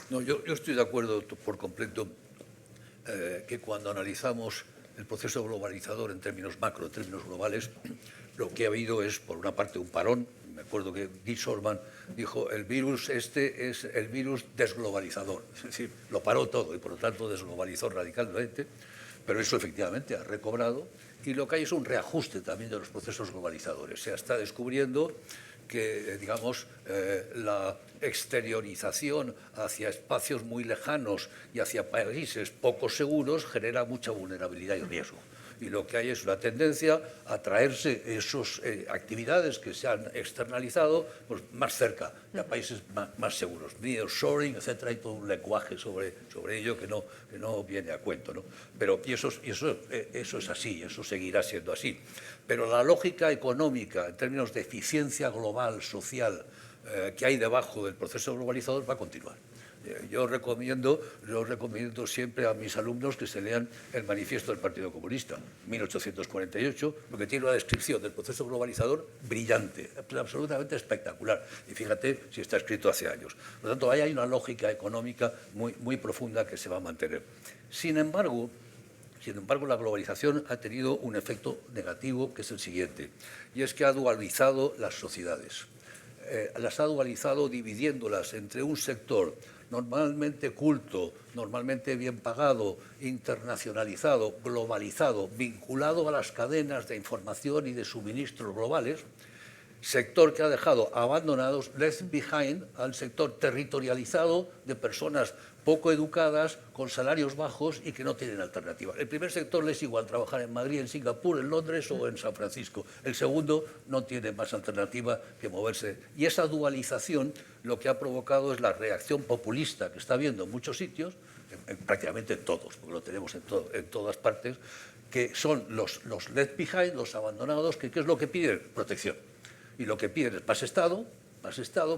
No, yo estoy de acuerdo por completo que cuando analizamos el proceso globalizador en términos macro, en términos globales, lo que ha habido es, por una parte, un parón. Me acuerdo que Guy Sorman dijo, el virus este es el virus desglobalizador. Es decir, lo paró todo y, por lo tanto, desglobalizó radicalmente. Pero eso, efectivamente, ha recobrado. Y lo que hay es un reajuste también de los procesos globalizadores. Se está descubriendo que, digamos, la exteriorización hacia espacios muy lejanos y hacia países poco seguros genera mucha vulnerabilidad y riesgo. Y lo que hay es una tendencia a traerse esas actividades que se han externalizado pues, más cerca, a países más seguros. Nearshoring, etcétera, hay todo un lenguaje sobre ello que no viene a cuento, ¿no? Pero y eso es así, eso seguirá siendo así. Pero la lógica económica, en términos de eficiencia global, social, que hay debajo del proceso globalizador va a continuar. Yo recomiendo siempre a mis alumnos que se lean el manifiesto del Partido Comunista, 1848, porque tiene una descripción del proceso globalizador brillante, absolutamente espectacular. Y fíjate si está escrito hace años. Por lo tanto, ahí hay una lógica económica muy profunda que se va a mantener. Sin embargo, la globalización ha tenido un efecto negativo, que es el siguiente, y es que ha dualizado las sociedades. Las ha dualizado dividiéndolas entre un sector normalmente culto, normalmente bien pagado, internacionalizado, globalizado, vinculado a las cadenas de información y de suministros globales, sector que ha dejado abandonados, left behind, al sector territorializado de personas poco educadas, con salarios bajos y que no tienen alternativa. El primer sector les es igual trabajar en Madrid, en Singapur, en Londres o en San Francisco. El segundo no tiene más alternativa que moverse. Y esa dualización lo que ha provocado es la reacción populista que está habiendo en muchos sitios, prácticamente en todos, porque lo tenemos en todas partes, que son los left behind, los abandonados, que ¿qué es lo que piden? Protección. Y lo que piden es más Estado,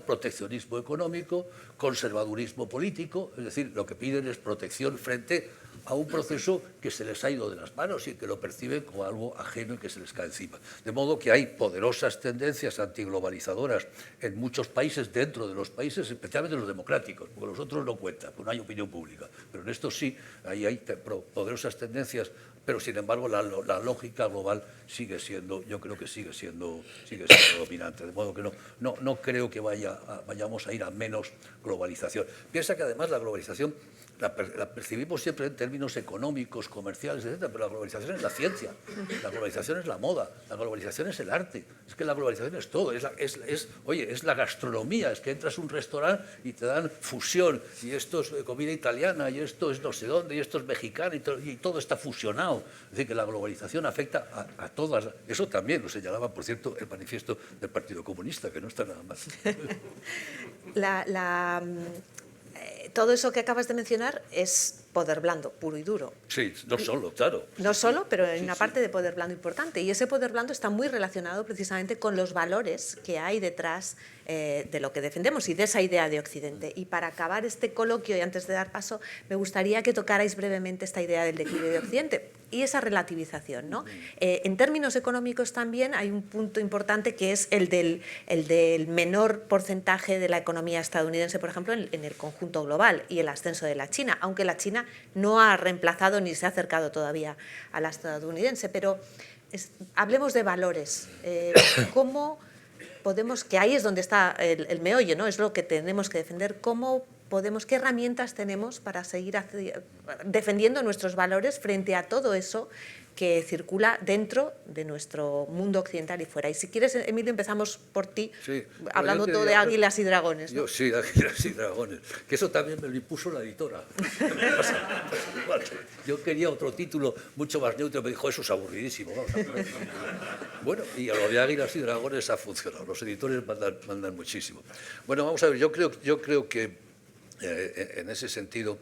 proteccionismo económico, conservadurismo político, es decir, lo que piden es protección frente a un proceso que se les ha ido de las manos y que lo perciben como algo ajeno y que se les cae encima. De modo que hay poderosas tendencias antiglobalizadoras en muchos países, dentro de los países, especialmente los democráticos, porque los otros no cuentan, porque no hay opinión pública. Pero en esto sí, ahí hay poderosas tendencias, pero sin embargo la lógica global sigue siendo, yo creo que sigue siendo dominante. De modo que no creo que vayamos a ir a menos globalización. Piensa que además la globalización la percibimos siempre en términos económicos, comerciales, etc., pero la globalización es la ciencia, la globalización es la moda, la globalización es el arte, es que la globalización es todo, es la gastronomía, es que entras a un restaurante y te dan fusión, y esto es comida italiana, y esto es no sé dónde, y esto es mexicano, y todo está fusionado. Es decir, que la globalización afecta a todas. Eso también lo señalaba, por cierto, el manifiesto del Partido Comunista, que no está nada más. Todo eso que acabas de mencionar es poder blando, puro y duro. Sí, no solo, claro. No solo, pero hay una parte de poder blando importante. Y ese poder blando está muy relacionado precisamente con los valores que hay detrás de lo que defendemos y de esa idea de Occidente. Y para acabar este coloquio y antes de dar paso, me gustaría que tocarais brevemente esta idea del declive de Occidente y esa relativización, ¿no? En términos económicos también hay un punto importante que es el del menor porcentaje de la economía estadounidense, por ejemplo, en el conjunto global y el ascenso de la China, aunque la China no ha reemplazado ni se ha acercado todavía a la estadounidense. Pero hablemos de valores. ¿Cómo podemos, que ahí es donde está el meollo, ¿no? Es lo que tenemos que defender, cómo qué herramientas tenemos para seguir defendiendo nuestros valores frente a todo eso que circula dentro de nuestro mundo occidental y fuera? Y si quieres, Emilio, empezamos por ti, Sí. hablando todo de águilas y dragones, ¿no? Sí, águilas y dragones. Que eso también me lo impuso la editora. Yo quería otro título mucho más neutro, me dijo, eso es aburridísimo. Vamos a poner. Bueno, y a lo de águilas y dragones ha funcionado. Los editores mandan muchísimo. Bueno, vamos a ver, yo creo que en ese sentido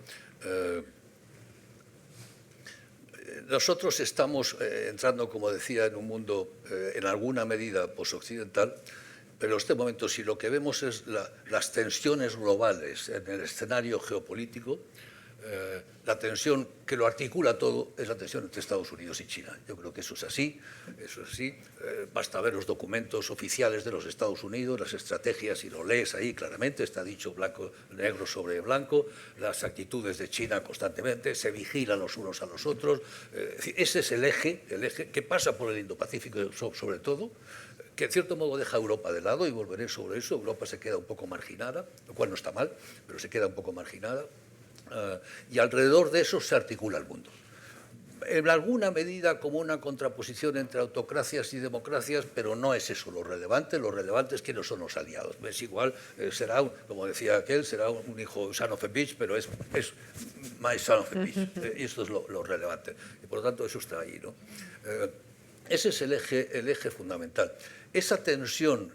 nosotros estamos entrando, como decía, en un mundo en alguna medida posoccidental, pero en este momento si lo que vemos es las tensiones globales en el escenario geopolítico, la tensión que lo articula todo es la tensión entre Estados Unidos y China. Yo creo que eso es así, basta ver los documentos oficiales de los Estados Unidos, las estrategias, y lo lees ahí claramente, está dicho negro sobre blanco, las actitudes de China constantemente, se vigilan los unos a los otros. Ese es el eje que pasa por el Indo-Pacífico sobre todo, que en cierto modo deja a Europa de lado, y volveré sobre eso. Europa se queda un poco marginada, lo cual no está mal, pero se queda un poco marginada. Y alrededor de eso se articula el mundo. En alguna medida como una contraposición entre autocracias y democracias, pero no es eso lo relevante es quiénes son los aliados. Es igual, será, como decía aquel, será un hijo son of a bitch, pero es my son of a bitch. Y esto es lo relevante. Y por lo tanto eso está ahí, ¿no? Ese es el eje fundamental. Esa tensión,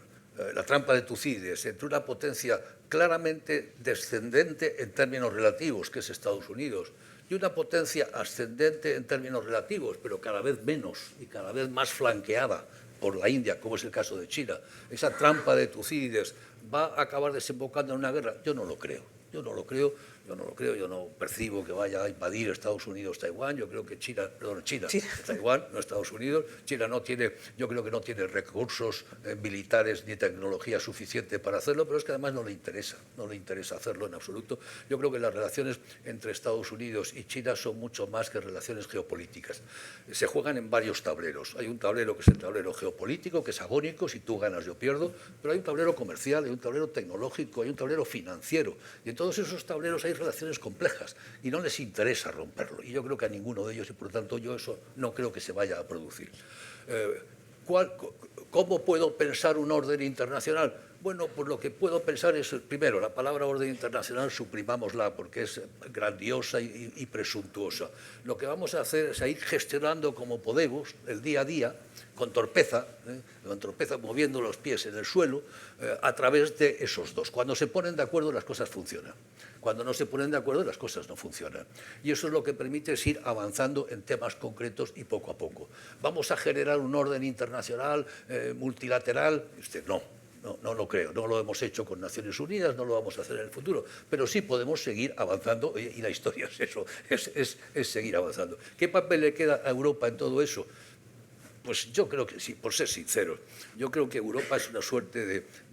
la trampa de Tucídides, entre una potencia claramente descendente en términos relativos, que es Estados Unidos, y una potencia ascendente en términos relativos, pero cada vez menos y cada vez más flanqueada por la India, como es el caso de China. Esa trampa de Tucídides va a acabar desembocando en una guerra. Yo no lo creo. Yo no percibo que vaya a invadir Estados Unidos Taiwán. Yo creo que China, Taiwán, no Estados Unidos. China yo creo que no tiene recursos militares ni tecnología suficiente para hacerlo, pero es que además no le interesa hacerlo en absoluto. Yo creo que las relaciones entre Estados Unidos y China son mucho más que relaciones geopolíticas. Se juegan en varios tableros. Hay un tablero que es el tablero geopolítico, que es agónico, si tú ganas yo pierdo, pero hay un tablero comercial, hay un tablero tecnológico, hay un tablero financiero, y en todos esos tableros hay relaciones complejas y no les interesa romperlo. Y yo creo que a ninguno de ellos, y por lo tanto yo eso no creo que se vaya a producir. ¿Cómo puedo pensar un orden internacional? Bueno, pues lo que puedo pensar es, primero, la palabra orden internacional suprimámosla porque es grandiosa y presuntuosa. Lo que vamos a hacer es ir gestionando como podemos el día a día, con torpeza, moviendo los pies en el suelo, a través de esos dos. Cuando se ponen de acuerdo las cosas funcionan. Cuando no se ponen de acuerdo las cosas no funcionan. Y eso es lo que permite es ir avanzando en temas concretos y poco a poco. ¿Vamos a generar un orden internacional multilateral? No lo creo, no lo hemos hecho con Naciones Unidas, no lo vamos a hacer en el futuro, pero sí podemos seguir avanzando, y la historia es eso, es seguir avanzando. ¿Qué papel le queda a Europa en todo eso? Pues yo creo que sí, por ser sincero, yo creo que Europa es una suerte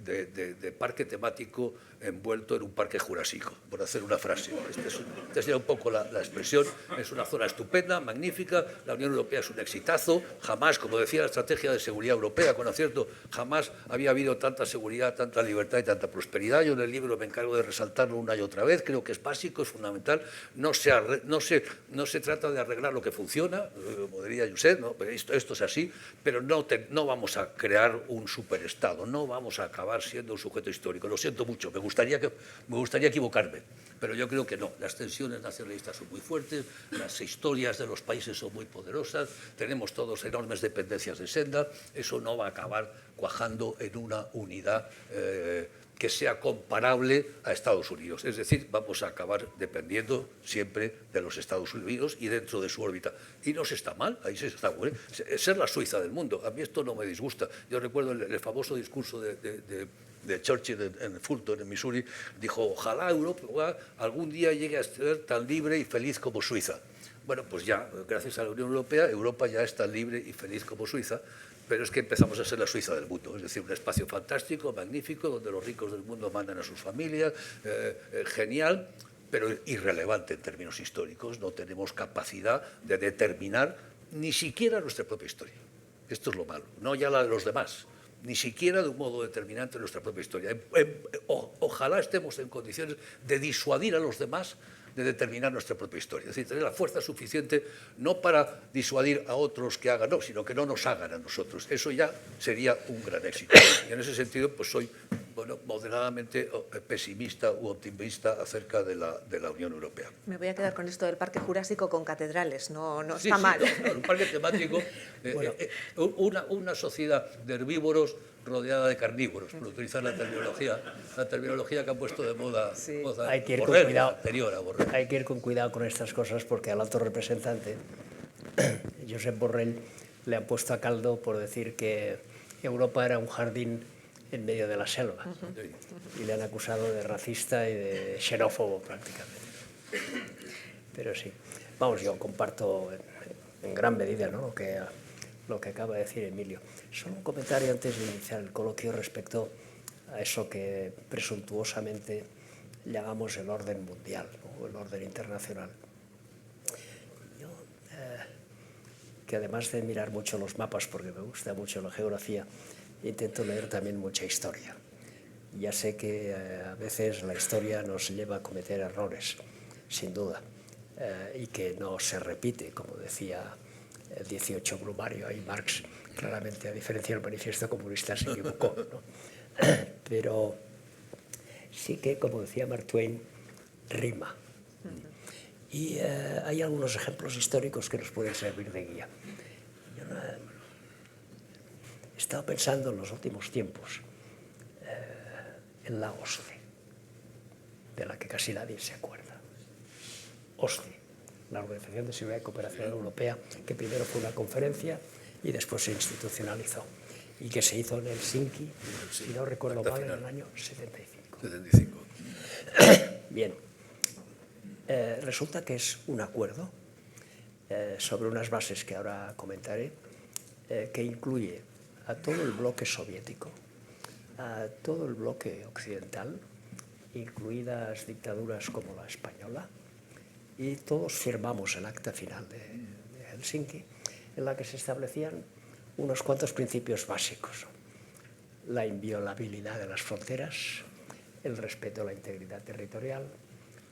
de parque temático envuelto en un parque jurásico, por hacer una frase. Esta sería un poco la expresión. Es una zona estupenda, magnífica, la Unión Europea es un exitazo, jamás, como decía la estrategia de seguridad europea, con acierto, jamás había habido tanta seguridad, tanta libertad y tanta prosperidad. Yo en el libro me encargo de resaltarlo una y otra vez, creo que es básico, es fundamental, no se trata de arreglar lo que funciona, como diría Josep, ¿no? Esto es así, pero no vamos a crear un superestado, no vamos a acabar siendo un sujeto histórico. Lo siento mucho, me gustaría equivocarme, pero yo creo que no. Las tensiones nacionalistas son muy fuertes, las historias de los países son muy poderosas, tenemos todos enormes dependencias de senda, eso no va a acabar cuajando en una unidad que sea comparable a Estados Unidos. Es decir, vamos a acabar dependiendo siempre de los Estados Unidos y dentro de su órbita. Y no se está mal, ahí se está bueno. Ser la Suiza del mundo, a mí esto no me disgusta. Yo recuerdo el famoso discurso de Churchill en Fulton, en Missouri, dijo, ojalá Europa algún día llegue a ser tan libre y feliz como Suiza. Bueno, pues ya, gracias a la Unión Europea, Europa ya es tan libre y feliz como Suiza, pero es que empezamos a ser la Suiza del mundo, es decir, un espacio fantástico, magnífico, donde los ricos del mundo mandan a sus familias, genial, pero irrelevante en términos históricos. No tenemos capacidad de determinar ni siquiera nuestra propia historia. Esto es lo malo, no ya la de los demás, ni siquiera de un modo determinante en nuestra propia historia. Ojalá estemos en condiciones de disuadir a los demás de determinar nuestra propia historia. Es decir, tener la fuerza suficiente no para disuadir a otros que hagan, no, sino que no nos hagan a nosotros. Eso ya sería un gran éxito. Y en ese sentido, pues soy moderadamente pesimista u optimista acerca de la Unión Europea. Me voy a quedar con esto del Parque Jurásico con catedrales, no Sí, está sí, mal. no, un parque temático, una sociedad de herbívoros rodeada de carnívoros, por utilizar la terminología que ha puesto de moda, Sí. Hay que ir con Borrell, cuidado. anterior a Borrell. Hay que ir con cuidado con estas cosas porque al alto representante, Josep Borrell, le han puesto a caldo por decir que Europa era un jardín en medio de la selva. Y le han acusado de racista y de xenófobo prácticamente. Pero sí, vamos, yo comparto en gran medida, ¿no?, lo que acaba de decir Emilio. Solo un comentario antes de iniciar el coloquio respecto a eso que presuntuosamente llamamos el orden mundial, ¿no?, o el orden internacional. Yo, que además de mirar mucho los mapas, porque me gusta mucho la geografía, intento leer también mucha historia. Ya sé que a veces la historia nos lleva a cometer errores, sin duda, y que no se repite, como decía el 18 Brumario, ahí Marx claramente, a diferencia del manifiesto comunista, se equivocó, ¿no? Pero sí que, como decía Mark Twain, rima. Y hay algunos ejemplos históricos que nos pueden servir de guía. Yo he estado pensando en los últimos tiempos en la OSCE, de la que casi nadie se acuerda. OSCE, la Organización de Seguridad y Cooperación Europea, que primero fue una conferencia y después se institucionalizó, y que se hizo en Helsinki, si no recuerdo mal, en el año 75. Bien, resulta que es un acuerdo sobre unas bases que ahora comentaré, que incluye a todo el bloque soviético, a todo el bloque occidental, incluidas dictaduras como la española, y todos firmamos el acta final de Helsinki, en la que se establecían unos cuantos principios básicos: la inviolabilidad de las fronteras, el respeto a la integridad territorial,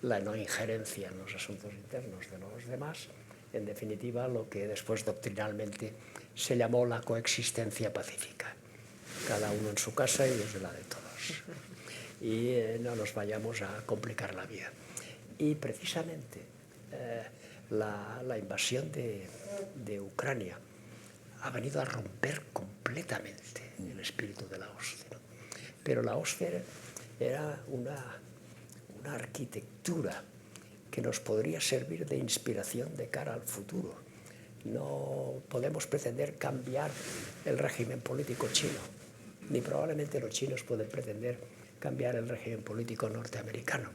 la no injerencia en los asuntos internos de los demás, en definitiva, lo que después doctrinalmente se llamó la coexistencia pacífica, cada uno en su casa y desde la de todos. Y no nos vayamos a complicar la vida. Y precisamente la invasión de Ucrania ha venido a romper completamente el espíritu de la OSCE, ¿no? Pero la OSCE era una arquitectura que nos podría servir de inspiración de cara al futuro. No podemos pretender cambiar el régimen político chino, ni probablemente los chinos pueden pretender cambiar el régimen político norteamericano.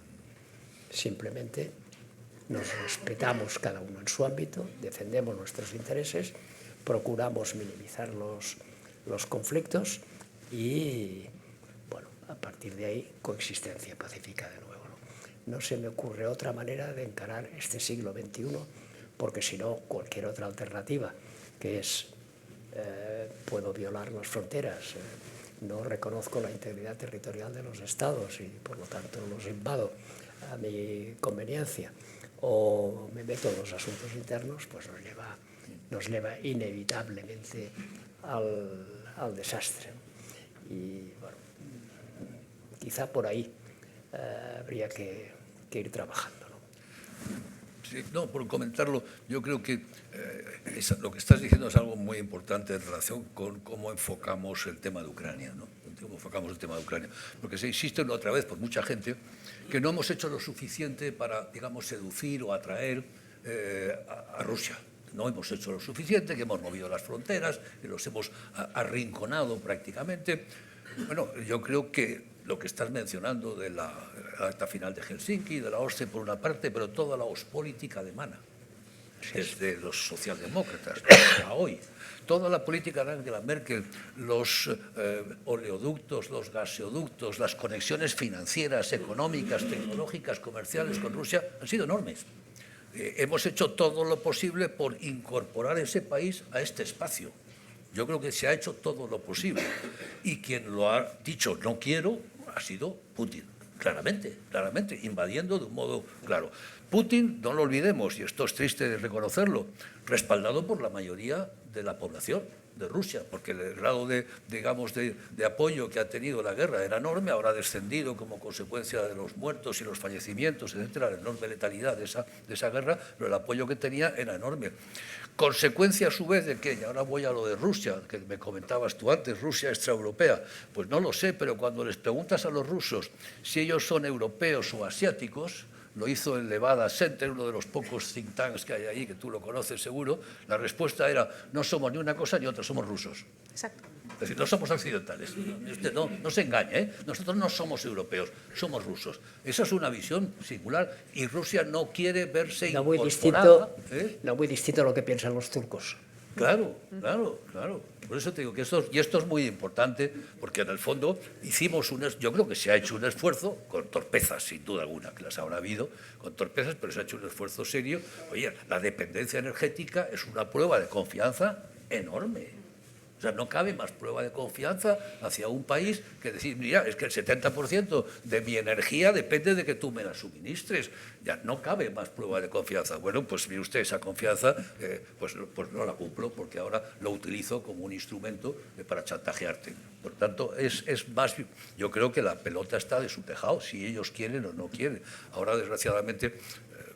Simplemente nos respetamos cada uno en su ámbito, defendemos nuestros intereses, procuramos minimizar los conflictos y, bueno, a partir de ahí, coexistencia pacífica de nuevo, ¿no? No se me ocurre otra manera de encarar este siglo XXI, porque si no, cualquier otra alternativa, que es puedo violar las fronteras, no reconozco la integridad territorial de los estados y por lo tanto los invado a mi conveniencia, o me meto en los asuntos internos, pues nos lleva inevitablemente al desastre. Y bueno, quizá por ahí habría que ir trabajando, ¿no? Sí, no, por comentarlo, yo creo que lo que estás diciendo es algo muy importante en relación con cómo enfocamos el tema de Ucrania, ¿no? Cómo enfocamos el tema de Ucrania. Porque se insiste otra vez por mucha gente que no hemos hecho lo suficiente para, digamos, seducir o atraer a Rusia. No hemos hecho lo suficiente, que hemos movido las fronteras, que los hemos arrinconado prácticamente. Bueno, yo creo que lo que estás mencionando de la acta final de Helsinki, de la OSCE por una parte, pero toda la ospolítica de Mana, desde los socialdemócratas hasta hoy, toda la política de Angela Merkel, los oleoductos, los gaseoductos, las conexiones financieras, económicas, tecnológicas, comerciales con Rusia han sido enormes. Hemos hecho todo lo posible por incorporar ese país a este espacio. Yo creo que se ha hecho todo lo posible. Y quien lo ha dicho no quiero ha sido Putin, claramente, invadiendo de un modo claro. Putin, no lo olvidemos, y esto es triste de reconocerlo, respaldado por la mayoría de la población de Rusia, porque el grado de apoyo que ha tenido la guerra era enorme, ahora ha descendido como consecuencia de los muertos y los fallecimientos, etcétera, la enorme letalidad de esa guerra, pero el apoyo que tenía era enorme. Consecuencia a su vez de que, y ahora voy a lo de Rusia, que me comentabas tú antes, Rusia extraeuropea, pues no lo sé, pero cuando les preguntas a los rusos si ellos son europeos o asiáticos, lo hizo el Levada Center, uno de los pocos think tanks que hay ahí, que tú lo conoces seguro, la respuesta era, no somos ni una cosa ni otra, somos rusos. Exacto. Es decir, no somos occidentales. Usted no se engañe, ¿eh? Nosotros no somos europeos, somos rusos. Esa es una visión singular y Rusia no quiere verse incorporada. No muy distinto a lo que piensan los turcos. Claro. Por eso te digo que esto es muy importante, porque en el fondo yo creo que se ha hecho un esfuerzo, con torpezas sin duda alguna, que las habrá habido, con torpezas, pero se ha hecho un esfuerzo serio. Oye, la dependencia energética es una prueba de confianza enorme. O sea, no cabe más prueba de confianza hacia un país que decir, mira, es que el 70% de mi energía depende de que tú me la suministres. Ya no cabe más prueba de confianza. Bueno, pues mire usted, esa confianza pues no la cumplo porque ahora lo utilizo como un instrumento para chantajearte. Por tanto, es más, yo creo que la pelota está de su tejado, si ellos quieren o no quieren. Ahora, desgraciadamente,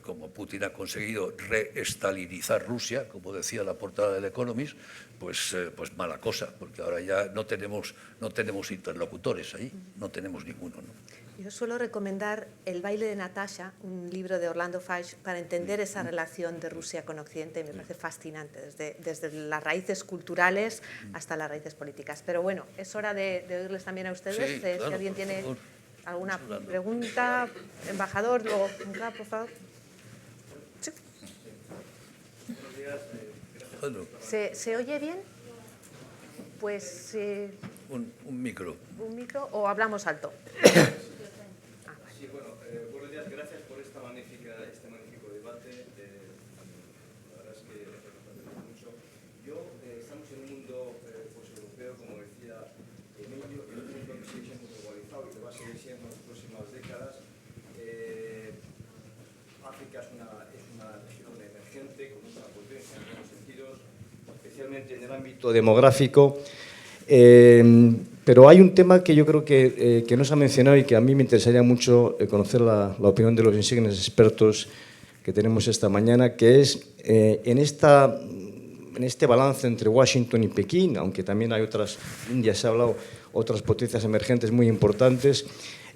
como Putin ha conseguido reestalinizar Rusia, como decía la portada del Economist, pues mala cosa, porque ahora ya no tenemos interlocutores ahí, no tenemos ninguno, ¿no? Yo suelo recomendar El baile de Natasha, un libro de Orlando Fish, para entender esa relación de Rusia con Occidente, y me parece fascinante, desde las raíces culturales hasta las raíces políticas. Pero bueno, es hora de oírles también a ustedes. Sí, claro, si alguien tiene favor. alguna pregunta, embajador, luego, por favor. Sí. Bueno, ¿Se oye bien? Pues un micro. un micro o hablamos alto. Sí, bueno, buenos días, gracias por este magnífico debate. La verdad es que nos sorprende mucho. Estamos en un mundo europeo, como decía Emilio, en un mundo que sigue siendo globalizado y que va a seguir siendo en las próximas décadas. África es una región emergente, con mucha potencia en todos los sentidos, especialmente en el ámbito demográfico. Pero hay un tema que yo creo que no se ha mencionado y que a mí me interesaría mucho conocer la opinión de los insignes expertos que tenemos esta mañana, que es en este balance entre Washington y Pekín, aunque también hay otras, India se ha hablado, otras potencias emergentes muy importantes,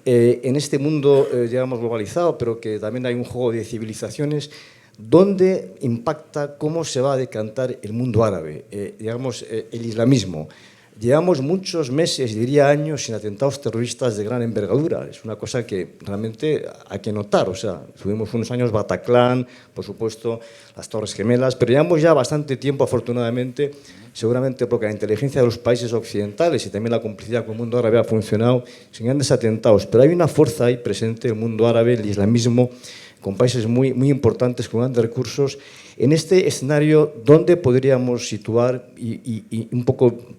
en este mundo, digamos, globalizado, pero que también hay un juego de civilizaciones, ¿dónde impacta, cómo se va a decantar el mundo árabe, digamos, el islamismo? Llevamos muchos meses, diría años, sin atentados terroristas de gran envergadura. Es una cosa que realmente hay que notar. O sea, tuvimos unos años Bataclan, por supuesto, las Torres Gemelas, pero llevamos ya bastante tiempo, afortunadamente, seguramente porque la inteligencia de los países occidentales y también la complicidad con el mundo árabe ha funcionado sin grandes atentados. Pero hay una fuerza ahí presente, el mundo árabe, el islamismo, con países muy importantes, con grandes recursos. En este escenario, ¿dónde podríamos situar y un poco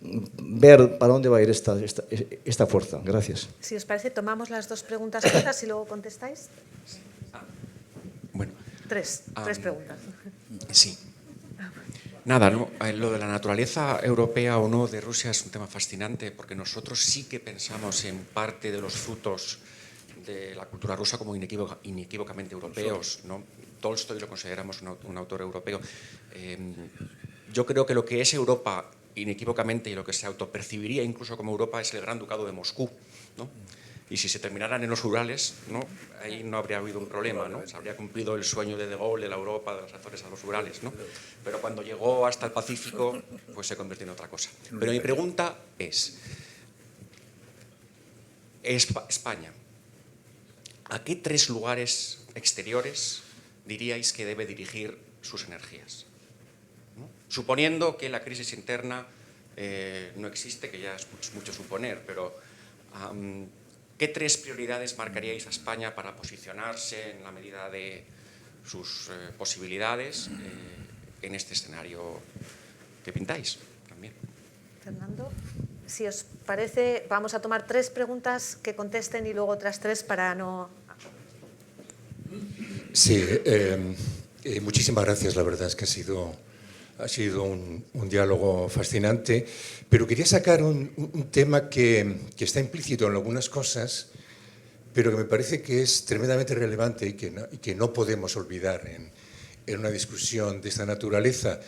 ver para dónde va a ir esta fuerza? Gracias. Si os parece, tomamos las dos preguntas juntas y luego contestáis. Bueno. Tres preguntas. Sí. Nada, no, lo de la naturaleza europea o no de Rusia es un tema fascinante porque nosotros sí que pensamos en parte de los frutos de la cultura rusa como inequívocamente europeos, ¿no? Tolstoy lo consideramos un autor europeo. Yo creo que lo que es Europa inequívocamente y lo que se autopercibiría incluso como Europa es el Gran Ducado de Moscú, ¿no? Y si se terminaran en los Urales, ¿no? Ahí no habría habido un problema, ¿no? Se habría cumplido el sueño de Gaulle de la Europa de las Azores a los Urales, ¿no? Pero cuando llegó hasta el Pacífico, pues se convirtió en otra cosa. Pero mi pregunta es, España, ¿a qué tres lugares exteriores diríais que debe dirigir sus energías? ¿No? Suponiendo que la crisis interna no existe, que ya es mucho suponer, pero ¿qué tres prioridades marcaríais a España para posicionarse en la medida de sus posibilidades en este escenario que pintáis también? Fernando, si os parece, vamos a tomar 3 preguntas que contesten y luego otras 3 para no... Sí, muchísimas gracias. La verdad es que ha sido un diálogo fascinante, pero quería sacar un tema que está implícito en algunas cosas, pero que me parece que es tremendamente relevante y que no podemos olvidar en una discusión de esta naturaleza.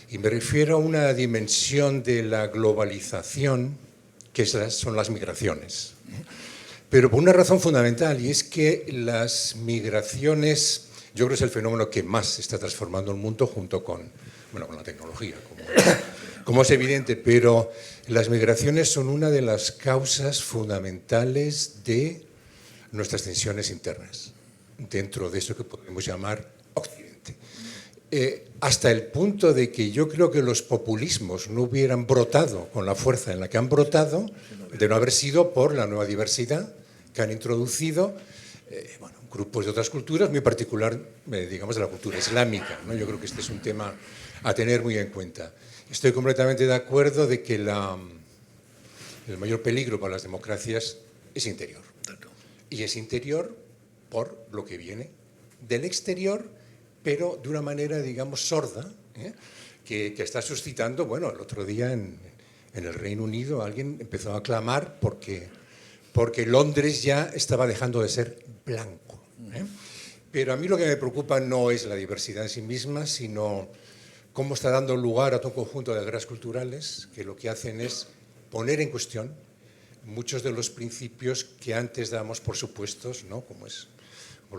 Y me refiero a una dimensión de la globalización que son las migraciones. Pero por una razón fundamental, y es que las migraciones, yo creo que es el fenómeno que más está transformando el mundo junto con la tecnología, como es evidente, pero las migraciones son una de las causas fundamentales de nuestras tensiones internas, dentro de eso que podemos llamar Occidente. Hasta el punto de que yo creo que los populismos no hubieran brotado con la fuerza en la que han brotado, de no haber sido por la nueva diversidad que han introducido grupos de otras culturas, muy particular, digamos, de la cultura islámica, ¿no? Yo creo que este es un tema a tener muy en cuenta. Estoy completamente de acuerdo de que el mayor peligro para las democracias es interior. Y es interior por lo que viene del exterior, pero de una manera, digamos, sorda, que está suscitando, bueno, el otro día en el Reino Unido alguien empezó a clamar porque Londres ya estaba dejando de ser blanco. Pero a mí lo que me preocupa no es la diversidad en sí misma, sino cómo está dando lugar a todo un conjunto de guerras culturales que lo que hacen es poner en cuestión muchos de los principios que antes dábamos por supuestos, ¿no? Como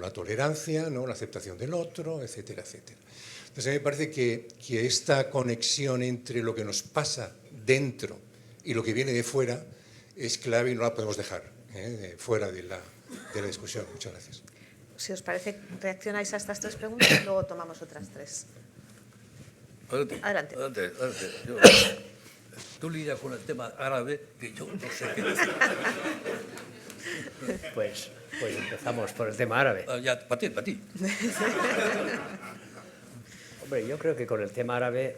la tolerancia, ¿no? La aceptación del otro, etcétera, etcétera. Entonces a mí me parece que esta conexión entre lo que nos pasa dentro y lo que viene de fuera es clave y no la podemos dejar fuera de la discusión. Muchas gracias. Si os parece, reaccionáis a estas 3 preguntas y luego tomamos otras 3. Adelante. Tú lidias con el tema árabe, que yo no sé qué decir. Pues empezamos por el tema árabe. Ya, para ti. Hombre, yo creo que con el tema árabe,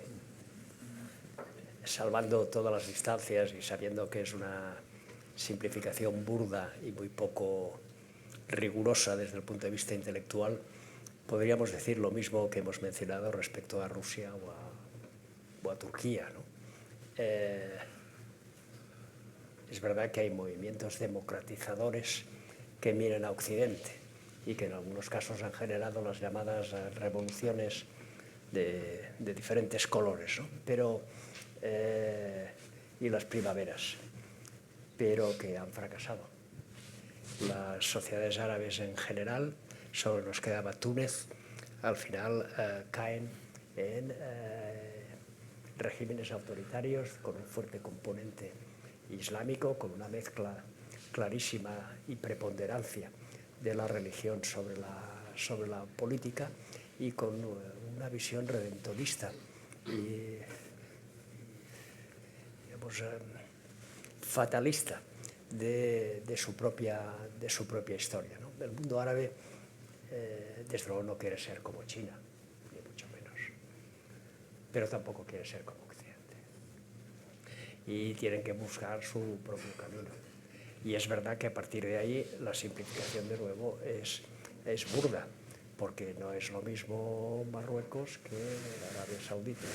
salvando todas las distancias y sabiendo que es una simplificación burda y muy poco rigurosa desde el punto de vista intelectual, podríamos decir lo mismo que hemos mencionado respecto a Rusia o a Turquía, ¿no? Es verdad que hay movimientos democratizadores que miran a Occidente y que en algunos casos han generado las llamadas revoluciones de diferentes colores, ¿no? Y las primaveras, pero que han fracasado. Las sociedades árabes en general, solo nos quedaba Túnez, al final caen en regímenes autoritarios con un fuerte componente islámico, con una mezcla clarísima y preponderancia de la religión sobre la política y con una visión redentorista y digamos, fatalista de su propia historia, ¿no? El mundo árabe, desde luego, no quiere ser como China, ni mucho menos, pero tampoco quiere ser como Occidente. Y tienen que buscar su propio camino. Y es verdad que a partir de ahí la simplificación, de nuevo, es burda, porque no es lo mismo Marruecos que Arabia Saudita,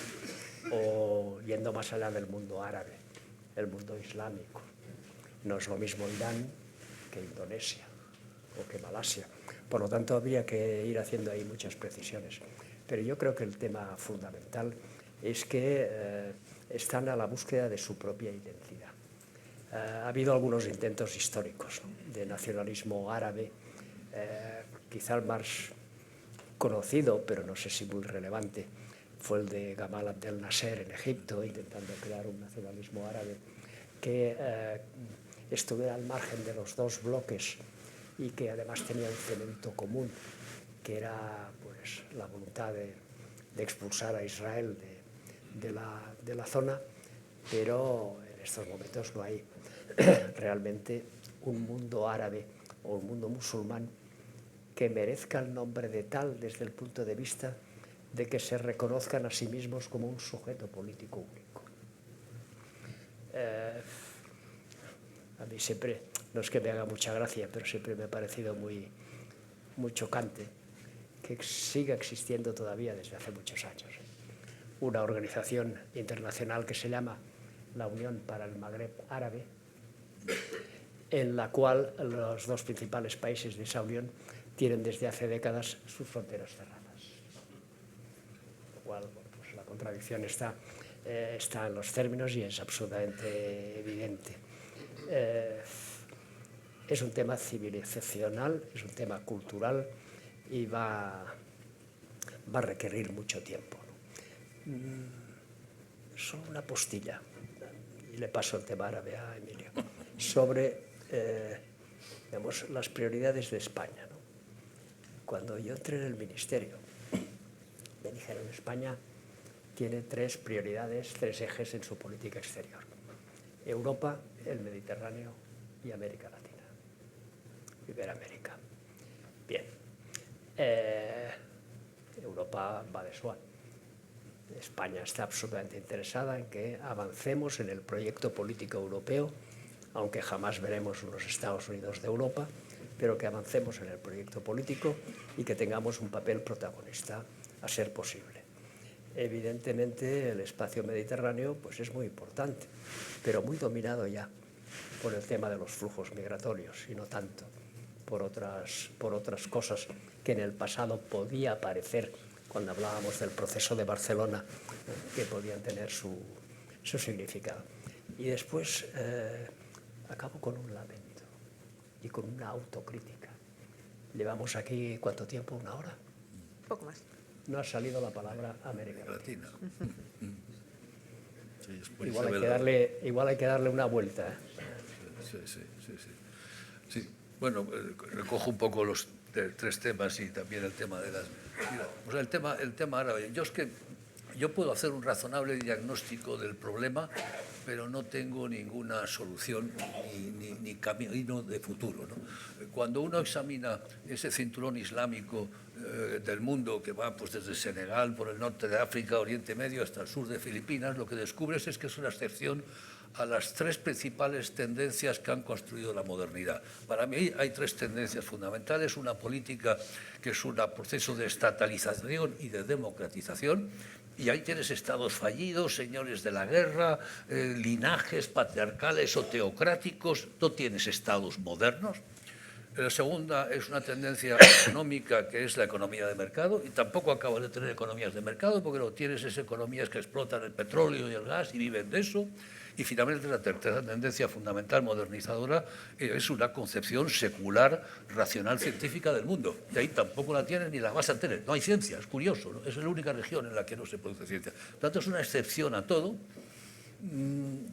o yendo más allá del mundo árabe, el mundo islámico. No es lo mismo Irán que Indonesia o que Malasia. Por lo tanto, habría que ir haciendo ahí muchas precisiones. Pero yo creo que el tema fundamental es que están a la búsqueda de su propia identidad. Ha habido algunos intentos históricos, ¿no?, de nacionalismo árabe, quizá el más conocido, pero no sé si muy relevante, fue el de Gamal Abdel Nasser en Egipto, intentando crear un nacionalismo árabe que estuviera al margen de los dos bloques y que además tenía un cemento común, que era pues, la voluntad de expulsar a Israel de la zona, pero en estos momentos no hay realmente un mundo árabe o un mundo musulmán que merezca el nombre de tal desde el punto de vista de que se reconozcan a sí mismos como un sujeto político único. A mí siempre, no es que me haga mucha gracia, pero siempre me ha parecido muy chocante que siga existiendo todavía desde hace muchos años una organización internacional que se llama la Unión para el Magreb Árabe, en la cual los dos principales países de esa unión tienen desde hace décadas sus fronteras cerradas. Lo cual, bueno, pues la contradicción está en los términos y es absolutamente evidente. Es un tema civilizacional, es un tema cultural y va a requerir mucho tiempo, ¿no? Solo una postilla, y le paso el tema árabe a Emilio, sobre digamos, las prioridades de España, ¿no? Cuando yo entré en el ministerio, me dijeron España tiene 3 prioridades, 3 ejes en su política exterior: Europa, el Mediterráneo y América Latina, Iberoamérica. Bien, Europa va de suave. España está absolutamente interesada en que avancemos en el proyecto político europeo, aunque jamás veremos unos Estados Unidos de Europa, pero que avancemos en el proyecto político y que tengamos un papel protagonista a ser posible. Evidentemente el espacio mediterráneo pues es muy importante, pero muy dominado ya por el tema de los flujos migratorios y no tanto por otras cosas que en el pasado podía parecer, cuando hablábamos del proceso de Barcelona, que podían tener su significado. Y después acabo con un lamento y con una autocrítica. Llevamos aquí, ¿cuánto tiempo? ¿1 hora? Poco más. No ha salido la palabra América Latina. Sí, Igual hay que darle una vuelta, ¿eh? Sí. Bueno, recojo un poco los 3 temas y también el tema de las... Mira, o sea, el tema árabe. Yo puedo hacer un razonable diagnóstico del problema, pero no tengo ninguna solución ni camino de futuro, ¿no? Cuando uno examina ese cinturón islámico del mundo que va pues, desde Senegal, por el norte de África, Oriente Medio, hasta el sur de Filipinas, lo que descubres es que es una excepción a las 3 principales tendencias que han construido la modernidad. Para mí hay 3 tendencias fundamentales: una política que es un proceso de estatalización y de democratización, y ahí tienes estados fallidos, señores de la guerra, linajes patriarcales o teocráticos, no tienes estados modernos. La segunda es una tendencia económica que es la economía de mercado, y tampoco acabas de tener economías de mercado porque lo tienes es economías que explotan el petróleo y el gas y viven de eso. Y finalmente la tercera tendencia fundamental modernizadora es una concepción secular, racional, científica del mundo. Y ahí tampoco la tienes ni la vas a tener. No hay ciencia, es curioso, ¿no? Es la única región en la que no se produce ciencia. Por tanto, es una excepción a todo,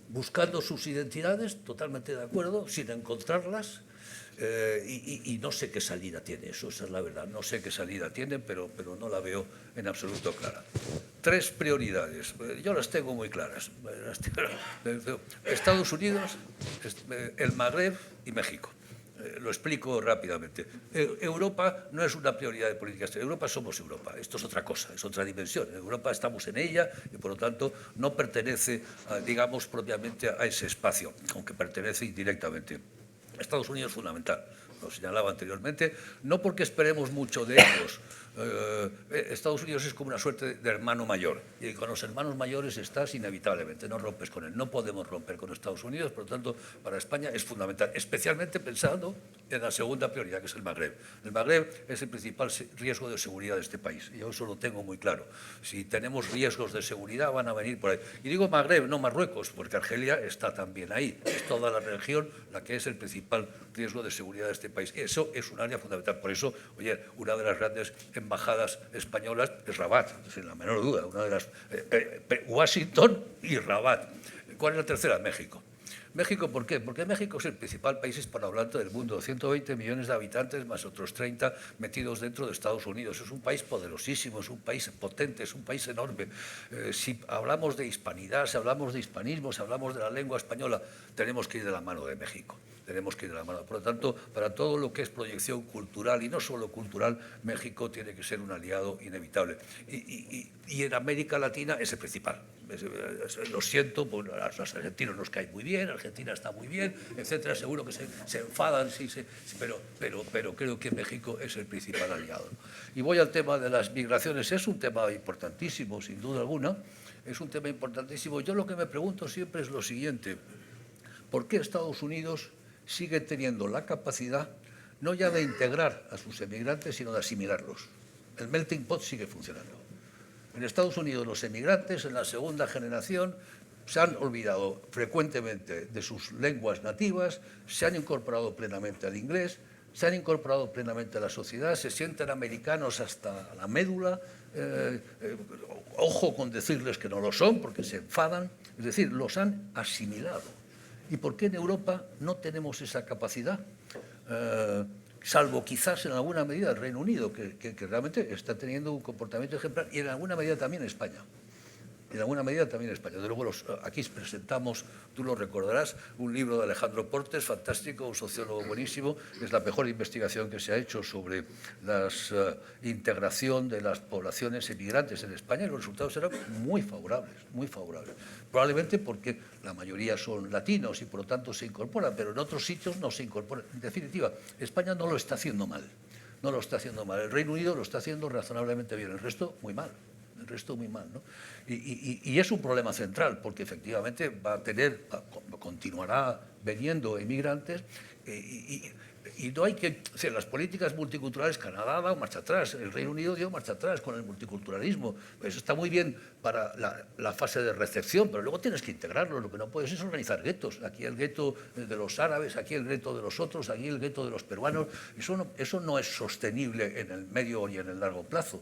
buscando sus identidades, totalmente de acuerdo, sin encontrarlas. Y no sé qué salida tiene eso, esa es la verdad. No sé qué salida tiene, pero no la veo en absoluto clara. 3 prioridades, yo las tengo muy claras. Estados Unidos, el Magreb y México. Lo explico rápidamente. Europa no es una prioridad de política exterior. Europa somos Europa. Esto es otra cosa, es otra dimensión. En Europa estamos en ella y, por lo tanto, no pertenece, digamos, propiamente a ese espacio, aunque pertenece indirectamente. Estados Unidos es fundamental, lo señalaba anteriormente, no porque esperemos mucho de ellos. Estados Unidos es como una suerte de hermano mayor, y con los hermanos mayores estás inevitablemente, no rompes con él. No podemos romper con Estados Unidos, por lo tanto, para España es fundamental, especialmente pensando en la segunda prioridad, que es el Magreb. El Magreb es el principal riesgo de seguridad de este país, y yo eso lo tengo muy claro. Si tenemos riesgos de seguridad, van a venir por ahí. Y digo Magreb, no Marruecos, porque Argelia está también ahí. Es toda la región la que es el principal riesgo de seguridad de este país. Eso es un área fundamental. Por eso, oye, una de las grandes embajadas españolas es Rabat, sin la menor duda, una de las Washington y Rabat. ¿Cuál es la tercera? México. México, ¿por qué? Porque México es el principal país hispanohablante del mundo, 120 millones de habitantes más otros 30 metidos dentro de Estados Unidos. Es un país poderosísimo, es un país potente, es un país enorme. Si hablamos de hispanidad, si hablamos de hispanismo, si hablamos de la lengua española, tenemos que ir de la mano de México. tenemos que ir de la mano. Por lo tanto, para todo lo que es proyección cultural, y no solo cultural, México tiene que ser un aliado inevitable. Y en América Latina es el principal. Lo siento, pues a los argentinos nos cae muy bien, Argentina está muy bien, etcétera. Seguro que se enfadan, pero creo que México es el principal aliado. Y voy al tema de las migraciones. Es un tema importantísimo, sin duda alguna. Es un tema importantísimo. Yo lo que me pregunto siempre es lo siguiente: ¿por qué Estados Unidos sigue teniendo la capacidad no ya de integrar a sus emigrantes, sino de asimilarlos? El melting pot sigue funcionando. En Estados Unidos los emigrantes en la segunda generación se han olvidado frecuentemente de sus lenguas nativas, se han incorporado plenamente al inglés, se han incorporado plenamente a la sociedad, se sienten americanos hasta la médula. Ojo con decirles que no lo son, porque se enfadan. Es decir, los han asimilado. ¿Y por qué en Europa no tenemos esa capacidad? Salvo quizás en alguna medida el Reino Unido, que realmente está teniendo un comportamiento ejemplar, y en alguna medida también España. En alguna medida también España. De luego, aquí presentamos, tú lo recordarás, un libro de Alejandro Portes, fantástico, un sociólogo buenísimo. Es la mejor investigación que se ha hecho sobre la integración de las poblaciones emigrantes en España, y los resultados eran muy favorables, muy favorables. Probablemente porque la mayoría son latinos y por lo tanto se incorporan, pero en otros sitios no se incorporan. En definitiva, España no lo está haciendo mal. No lo está haciendo mal. El Reino Unido lo está haciendo razonablemente bien, el resto muy mal. El resto muy mal, ¿no? Y es un problema central, porque efectivamente continuará viniendo emigrantes, y no hay que... O sea, las políticas multiculturales, Canadá ha dado marcha atrás, el Reino Unido dio marcha atrás con el multiculturalismo. Eso está muy bien para la fase de recepción, pero luego tienes que integrarlo. Lo que no puedes es organizar guetos. Aquí el gueto de los árabes, aquí el gueto de los otros, aquí el gueto de los peruanos. Eso no es sostenible en el medio y en el largo plazo.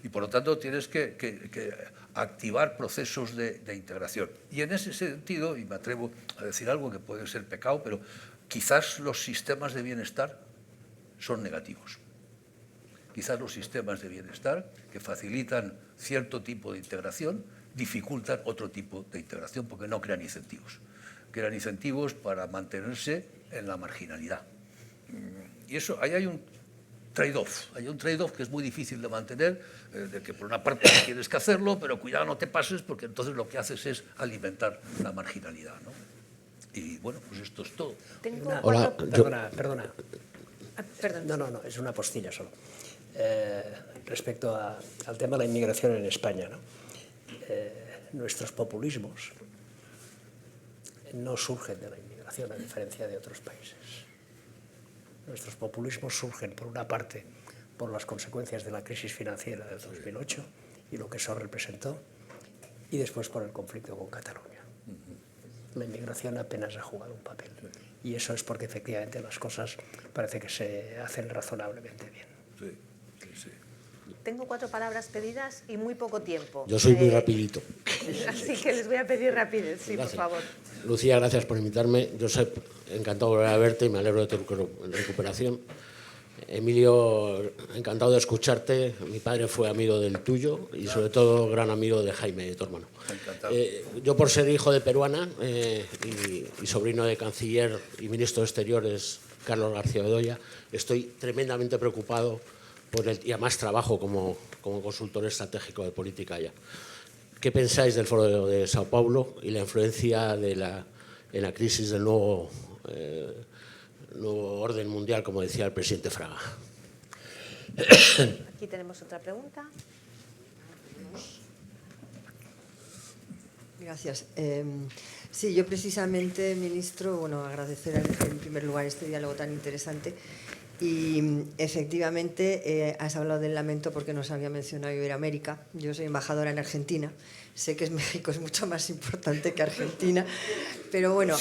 Y por lo tanto tienes que activar procesos de integración. Y en ese sentido, y me atrevo a decir algo que puede ser pecado, pero quizás los sistemas de bienestar son negativos. Quizás los sistemas de bienestar que facilitan cierto tipo de integración dificultan otro tipo de integración porque no crean incentivos. Crean incentivos para mantenerse en la marginalidad. Y eso, ahí hay un trade-off. Hay un trade-off que es muy difícil de mantener, de que por una parte tienes que hacerlo, pero cuidado, no te pases, porque entonces lo que haces es alimentar la marginalidad, ¿no? Y bueno, pues esto es todo. Hola, perdona. Perdón. No, es una postilla solo. Respecto al tema de la inmigración en España, ¿no? Nuestros populismos no surgen de la inmigración, a diferencia de otros países. Nuestros populismos surgen, por una parte, por las consecuencias de la crisis financiera del 2008 y lo que eso representó, y después por el conflicto con Cataluña. La inmigración apenas ha jugado un papel. Y eso es porque efectivamente las cosas parece que se hacen razonablemente bien. Sí. Tengo 4 palabras pedidas y muy poco tiempo. Yo soy muy rapidito. Así que les voy a pedir rapidez, sí, Gracias. por favor. Lucía, gracias por invitarme. Josep, encantado de volver a verte y me alegro de tu recuperación. Emilio, encantado de escucharte. Mi padre fue amigo del tuyo y sobre todo gran amigo de Jaime, tu hermano. Yo, por ser hijo de peruana y sobrino de canciller y ministro de Exteriores Carlos García Bedoya, estoy tremendamente preocupado por y además trabajo como consultor estratégico de política allá. ¿Qué pensáis del Foro de Sao Paulo y la influencia en la crisis del nuevo orden mundial, como decía el presidente Fraga? Aquí tenemos otra pregunta. Gracias. Sí, yo precisamente, ministro, bueno, agradecer en primer lugar este diálogo tan interesante. Y efectivamente has hablado del lamento porque nos había mencionado Iberoamérica. Yo soy embajadora en Argentina. Sé que México es mucho más importante que Argentina, pero bueno,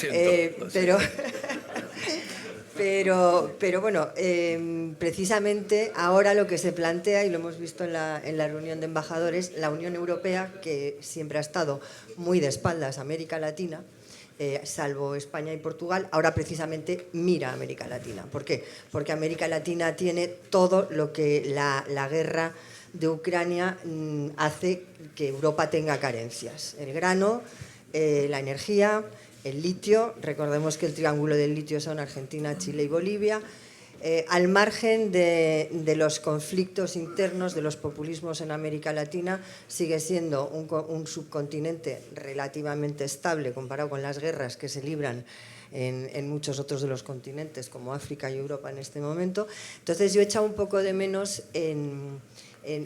pero bueno, precisamente ahora lo que se plantea, y lo hemos visto en la reunión de embajadores, la Unión Europea, que siempre ha estado muy de espaldas a América Latina, salvo España y Portugal, ahora precisamente mira a América Latina. ¿Por qué? Porque América Latina tiene todo lo que la guerra de Ucrania hace que Europa tenga carencias. El grano, la energía, el litio, recordemos que el triángulo del litio son Argentina, Chile y Bolivia, al margen de los conflictos internos, de los populismos en América Latina, sigue siendo un subcontinente relativamente estable comparado con las guerras que se libran en muchos otros de los continentes, como África y Europa en este momento. Entonces yo he echado un poco de menos,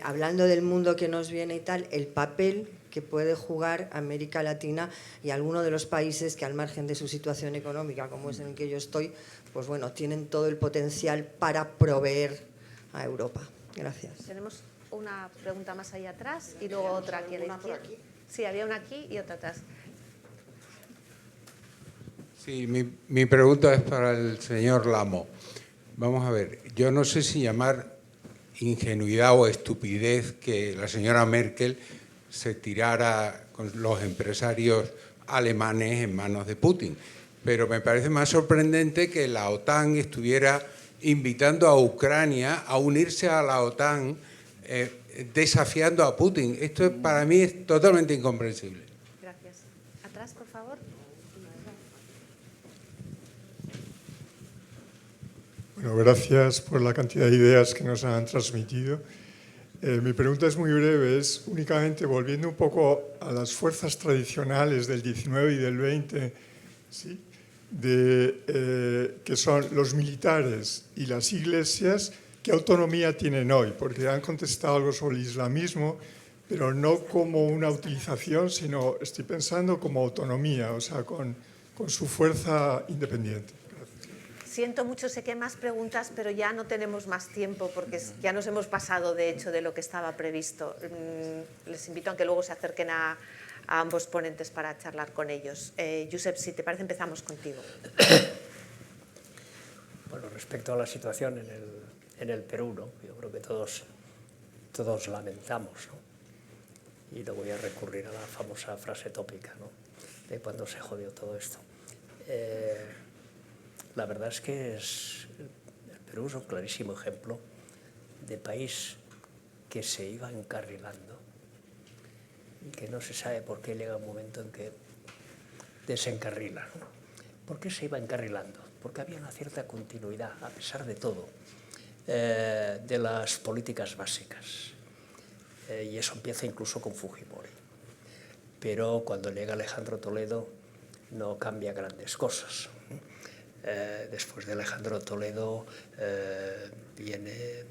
hablando del mundo que nos viene y tal, el papel que puede jugar América Latina y algunos de los países que, al margen de su situación económica, como es en el que yo estoy, pues bueno, tienen todo el potencial para proveer a Europa. Gracias. Tenemos una pregunta más allá atrás y luego otra aquí a la izquierda. Sí, había una aquí y otra atrás. Sí, mi pregunta es para el señor Lamo. Vamos a ver, yo no sé si llamar ingenuidad o estupidez que la señora Merkel se tirara con los empresarios alemanes en manos de Putin, pero me parece más sorprendente que la OTAN estuviera invitando a Ucrania a unirse a la OTAN desafiando a Putin. Esto para mí es totalmente incomprensible. Gracias. Atrás, por favor. Bueno, gracias por la cantidad de ideas que nos han transmitido. Mi pregunta es muy breve, es únicamente volviendo un poco a las fuerzas tradicionales del 19 y del 20, ¿sí? Que son los militares y las iglesias, ¿qué autonomía tienen hoy? Porque han contestado algo sobre el islamismo, pero no como una utilización, sino estoy pensando como autonomía, o sea, con su fuerza independiente. Siento mucho, sé que hay más preguntas, pero ya no tenemos más tiempo porque ya nos hemos pasado, de hecho, de lo que estaba previsto. Les invito a que luego se acerquen a ambos ponentes para charlar con ellos. Josep, si te parece, empezamos contigo. Bueno, respecto a la situación en el Perú, ¿no? Yo creo que todos lamentamos, ¿no? Y no voy a recurrir a la famosa frase tópica, ¿no? De cuando se jodió todo esto. La verdad es que el Perú es un clarísimo ejemplo de país que se iba encarrilando y que no se sabe por qué llega un momento en que desencarrila, ¿no? ¿Por qué se iba encarrilando? Porque había una cierta continuidad, a pesar de todo, de las políticas básicas. Y eso empieza incluso con Fujimori. Pero cuando llega Alejandro Toledo no cambia grandes cosas. Después de Alejandro Toledo viene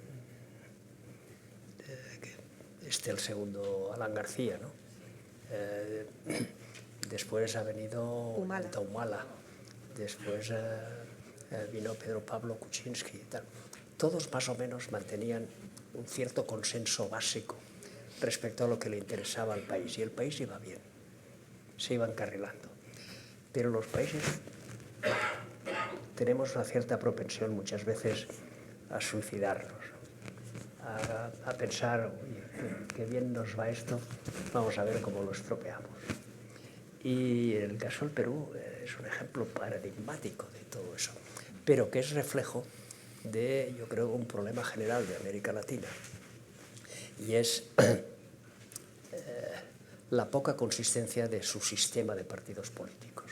el segundo Alan García, ¿no? Después ha venido Humala, después vino Pedro Pablo Kuczynski y tal. Todos más o menos mantenían un cierto consenso básico respecto a lo que le interesaba al país, y el país iba bien, se iba encarrilando. Pero los países tenemos una cierta propensión muchas veces a suicidarnos, a pensar, oye, qué bien nos va esto, vamos a ver cómo lo estropeamos. Y en el caso del Perú es un ejemplo paradigmático de todo eso, pero que es reflejo de, yo creo, un problema general de América Latina, y es la poca consistencia de su sistema de partidos políticos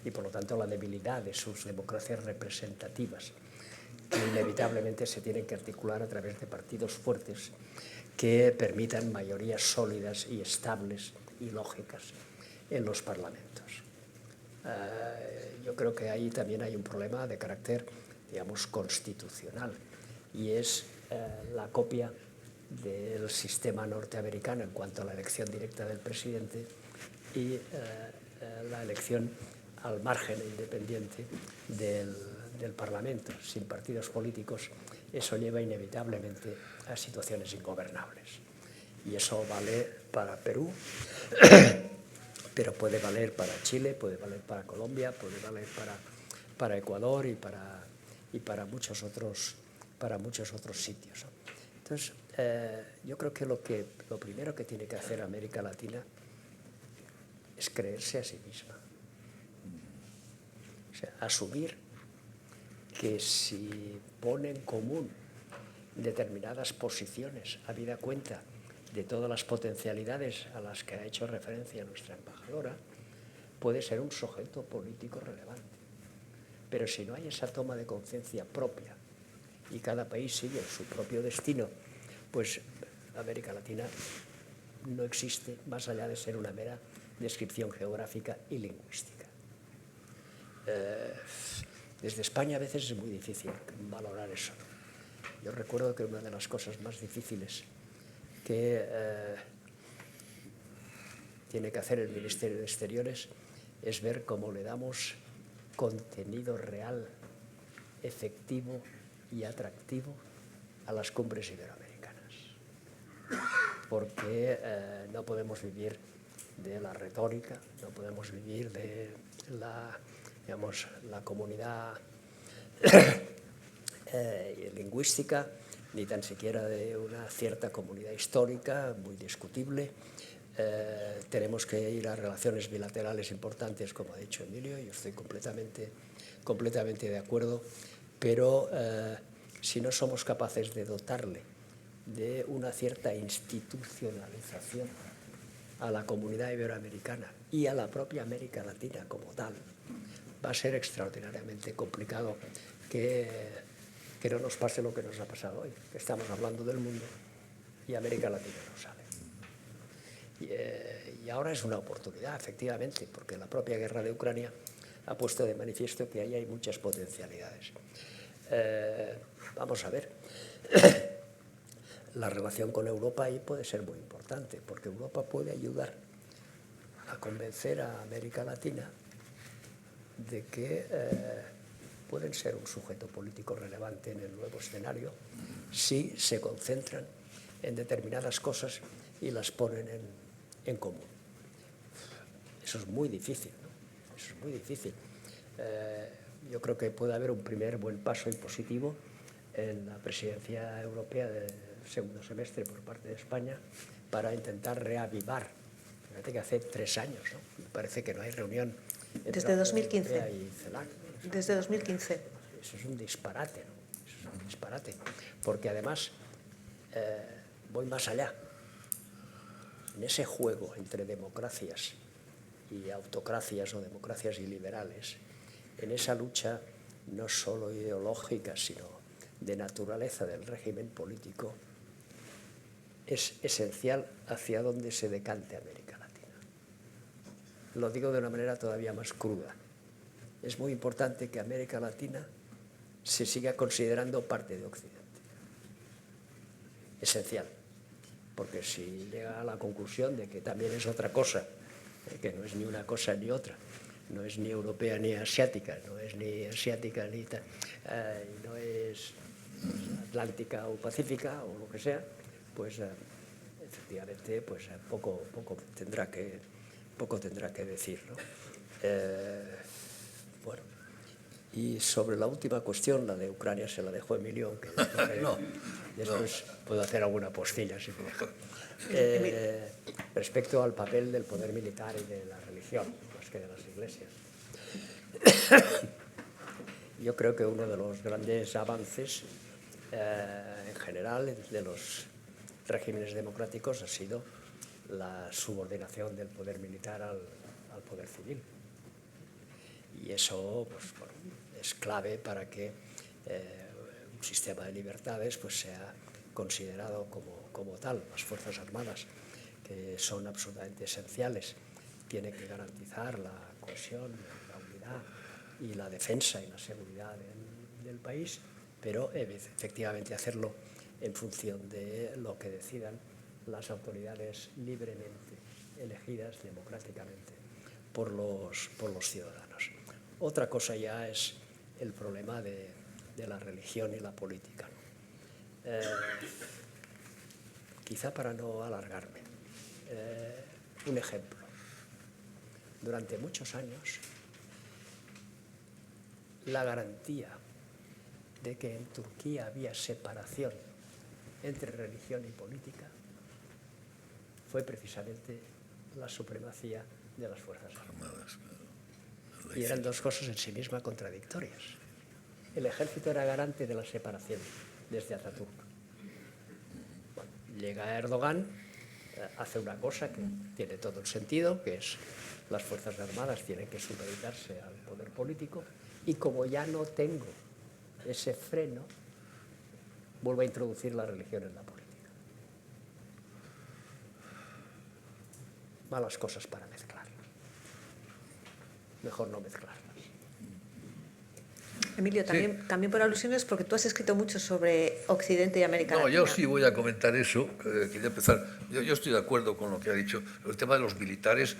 y, por lo tanto, la debilidad de sus democracias representativas, que inevitablemente se tienen que articular a través de partidos fuertes que permitan mayorías sólidas y estables y lógicas en los parlamentos. Yo creo que ahí también hay un problema de carácter, digamos, constitucional, y es la copia del sistema norteamericano en cuanto a la elección directa del presidente y la elección al margen e independiente del Parlamento, sin partidos políticos. Eso lleva inevitablemente a situaciones ingobernables. Y eso vale para Perú, pero puede valer para Chile, puede valer para Colombia, puede valer para Ecuador y para muchos otros sitios. Entonces, yo creo que lo primero que tiene que hacer América Latina es creerse a sí misma. O sea, asumir que si pone en común determinadas posiciones, habida cuenta de todas las potencialidades a las que ha hecho referencia nuestra embajadora, puede ser un sujeto político relevante. Pero si no hay esa toma de conciencia propia y cada país sigue su propio destino, pues América Latina no existe más allá de ser una mera descripción geográfica y lingüística. Desde España a veces es muy difícil valorar eso. Yo recuerdo que una de las cosas más difíciles que tiene que hacer el Ministerio de Exteriores es ver cómo le damos contenido real, efectivo y atractivo a las cumbres iberoamericanas. Porque no podemos vivir de la retórica, no podemos vivir de la comunidad lingüística, ni tan siquiera de una cierta comunidad histórica muy discutible. Tenemos que ir a relaciones bilaterales importantes, como ha dicho Emilio, y yo estoy completamente de acuerdo, pero si no somos capaces de dotarle de una cierta institucionalización a la comunidad iberoamericana y a la propia América Latina como tal, va a ser extraordinariamente complicado que no nos pase lo que nos ha pasado hoy, que estamos hablando del mundo y América Latina no sale. Y ahora es una oportunidad, efectivamente, porque la propia guerra de Ucrania ha puesto de manifiesto que ahí hay muchas potencialidades. Vamos a ver, la relación con Europa ahí puede ser muy importante, porque Europa puede ayudar a convencer a América Latina de que pueden ser un sujeto político relevante en el nuevo escenario si se concentran en determinadas cosas y las ponen en común. Eso es muy difícil, ¿no? Eso es muy difícil. Yo creo que puede haber un primer buen paso y positivo en la presidencia europea del segundo semestre por parte de España para intentar reavivar. Fíjate que hace 3 años, ¿no? Me parece que no hay reunión entre desde 2015. y CELAC. Desde 2015. Eso es un disparate, ¿no? Eso es un disparate. Porque además, voy más allá. En ese juego entre democracias y autocracias o democracias iliberales, en esa lucha no solo ideológica, sino de naturaleza del régimen político, es esencial hacia dónde se decante América Latina. Lo digo de una manera todavía más cruda. Es muy importante que América Latina se siga considerando parte de Occidente. Esencial. Porque si llega a la conclusión de que también es otra cosa, que no es ni una cosa ni otra, no es ni europea ni asiática, no es ni asiática ni no es atlántica o pacífica o lo que sea, pues efectivamente pues poco tendrá que decir, ¿no? Bueno, y sobre la última cuestión, la de Ucrania, se la dejo a Emilio, aunque después puedo hacer alguna postilla si me deja. Respecto al papel del poder militar y de la religión, más que de las iglesias. Yo creo que uno de los grandes avances en general de los regímenes democráticos ha sido la subordinación del poder militar al poder civil. Y eso pues, bueno, es clave para que un sistema de libertades pues, sea considerado como tal. Las Fuerzas Armadas, que son absolutamente esenciales, tienen que garantizar la cohesión, la unidad y la defensa y la seguridad del país, pero efectivamente hacerlo en función de lo que decidan las autoridades libremente elegidas democráticamente por los ciudadanos. Otra cosa ya es el problema de la religión y la política, ¿no? Quizá para no alargarme, un ejemplo. Durante muchos años, la garantía de que en Turquía había separación entre religión y política fue precisamente la supremacía de las Fuerzas Armadas. Y eran dos cosas en sí mismas contradictorias. El ejército era garante de la separación desde Atatürk. Bueno, llega Erdogan, hace una cosa que tiene todo el sentido, que es las Fuerzas Armadas tienen que supeditarse al poder político, y como ya no tengo ese freno, vuelvo a introducir la religión en la política. Malas cosas para mezclarlas. Mejor no mezclarlas. Emilio, también por alusiones, porque tú has escrito mucho sobre Occidente y América Latina. Yo sí voy a comentar eso. Quería empezar. Yo estoy de acuerdo con lo que ha dicho. El tema de los militares,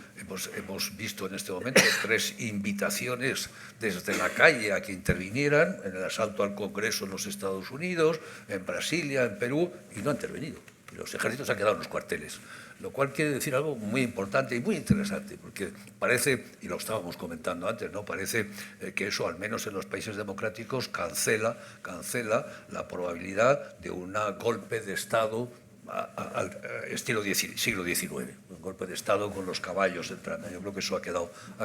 hemos visto en este momento 3 invitaciones desde la calle a que intervinieran en el asalto al Congreso en los Estados Unidos, en Brasilia, en Perú, y no han intervenido. Los ejércitos han quedado en los cuarteles, lo cual quiere decir algo muy importante y muy interesante, porque parece, y lo estábamos comentando antes, ¿no? Parece que eso, al menos en los países democráticos, cancela la probabilidad de un golpe de Estado al estilo siglo XIX, un golpe de Estado con los caballos entrando. Yo creo que eso ha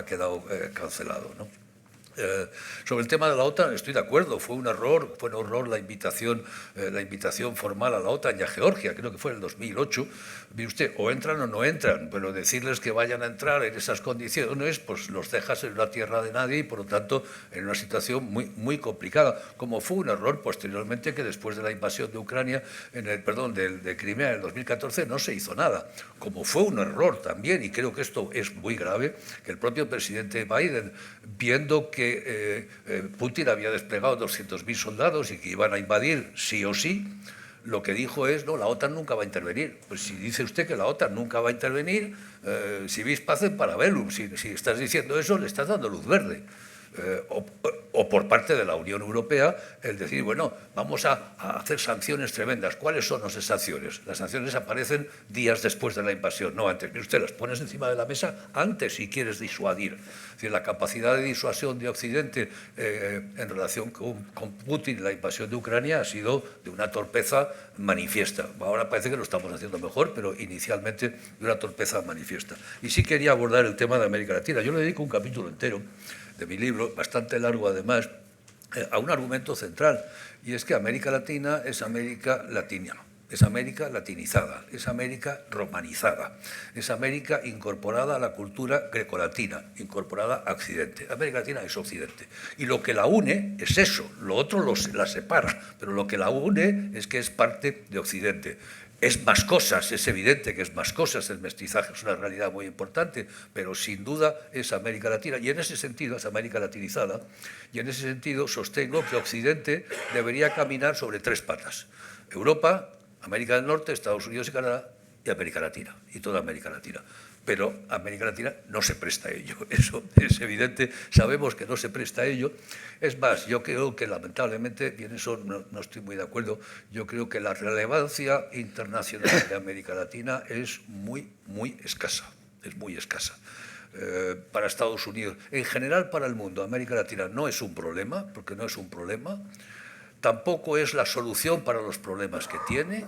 quedado cancelado, ¿no? Sobre el tema de la OTAN estoy de acuerdo, fue un error la invitación formal a la OTAN y a Georgia, creo que fue en el 2008. Ve usted, o entran o no entran, pero decirles que vayan a entrar en esas condiciones, pues los dejas en una tierra de nadie y por lo tanto en una situación muy, muy complicada, como fue un error posteriormente que después de la invasión de Ucrania, de Crimea en el 2014 no se hizo nada, como fue un error también, y creo que esto es muy grave, que el propio presidente Biden, viendo que Putin había desplegado 200.000 soldados y que iban a invadir sí o sí, lo que dijo es, no, la OTAN nunca va a intervenir. Pues si dice usted que la OTAN nunca va a intervenir, si vis pacem para bellum, si estás diciendo eso, le estás dando luz verde. O por parte de la Unión Europea, el decir, bueno, vamos a hacer sanciones tremendas. ¿Cuáles son esas sanciones? Las sanciones aparecen días después de la invasión, no antes. Mire usted, las pones encima de la mesa antes si quieres disuadir. Es decir, la capacidad de disuasión de Occidente en relación con Putin y la invasión de Ucrania ha sido de una torpeza manifiesta. Ahora parece que lo estamos haciendo mejor, pero inicialmente de una torpeza manifiesta. Y sí quería abordar el tema de América Latina. Yo le dedico un capítulo entero de mi libro, bastante largo además, a un argumento central, y es que América Latina es América latina, es América latinizada, es América romanizada, es América incorporada a la cultura grecolatina, incorporada a Occidente. América Latina es Occidente. Y lo que la une es eso, lo otro la separa, pero lo que la une es que es parte de Occidente. Es más cosas, es evidente que es más cosas, el mestizaje es una realidad muy importante, pero sin duda es América Latina, y en ese sentido es América latinizada, y en ese sentido sostengo que Occidente debería caminar sobre 3 patas: Europa, América del Norte, Estados Unidos y Canadá, y América Latina, y toda América Latina. Pero América Latina no se presta a ello, eso es evidente, sabemos que no se presta a ello. Es más, yo creo que lamentablemente, y en eso no estoy muy de acuerdo, yo creo que la relevancia internacional de América Latina es muy, muy escasa, es muy escasa. Para Estados Unidos, en general para el mundo, América Latina no es un problema, porque no es un problema, tampoco es la solución para los problemas que tiene,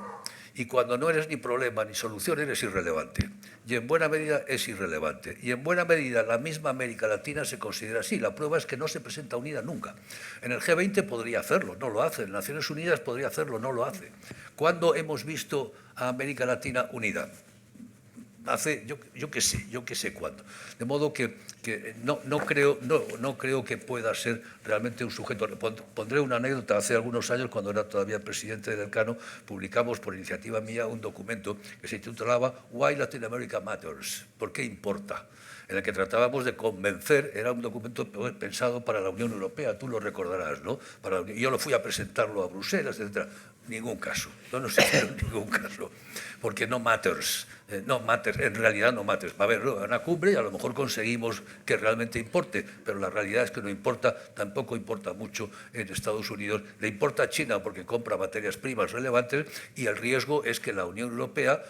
y cuando no eres ni problema ni solución eres irrelevante. Y en buena medida es irrelevante. Y en buena medida la misma América Latina se considera así. La prueba es que no se presenta unida nunca. En el G20 podría hacerlo, no lo hace. En Naciones Unidas podría hacerlo, no lo hace. ¿Cuándo hemos visto a América Latina unida? Hace, yo qué sé cuándo. De modo que no creo que pueda ser realmente un sujeto. Pondré una anécdota. Hace algunos años, cuando era todavía presidente del Elcano, publicamos por iniciativa mía un documento que se titulaba Why Latin America Matters, ¿por qué importa?, en el que tratábamos de convencer, era un documento pensado para la Unión Europea, tú lo recordarás, ¿no? Yo lo fui a presentarlo a Bruselas, etc. Ningún caso, no se hicieron ningún caso, porque no matters, en realidad no matters. Va a haber una cumbre y a lo mejor conseguimos que realmente importe, pero la realidad es que no importa, tampoco importa mucho en Estados Unidos. Le importa a China porque compra materias primas relevantes, y el riesgo es que la Unión Europea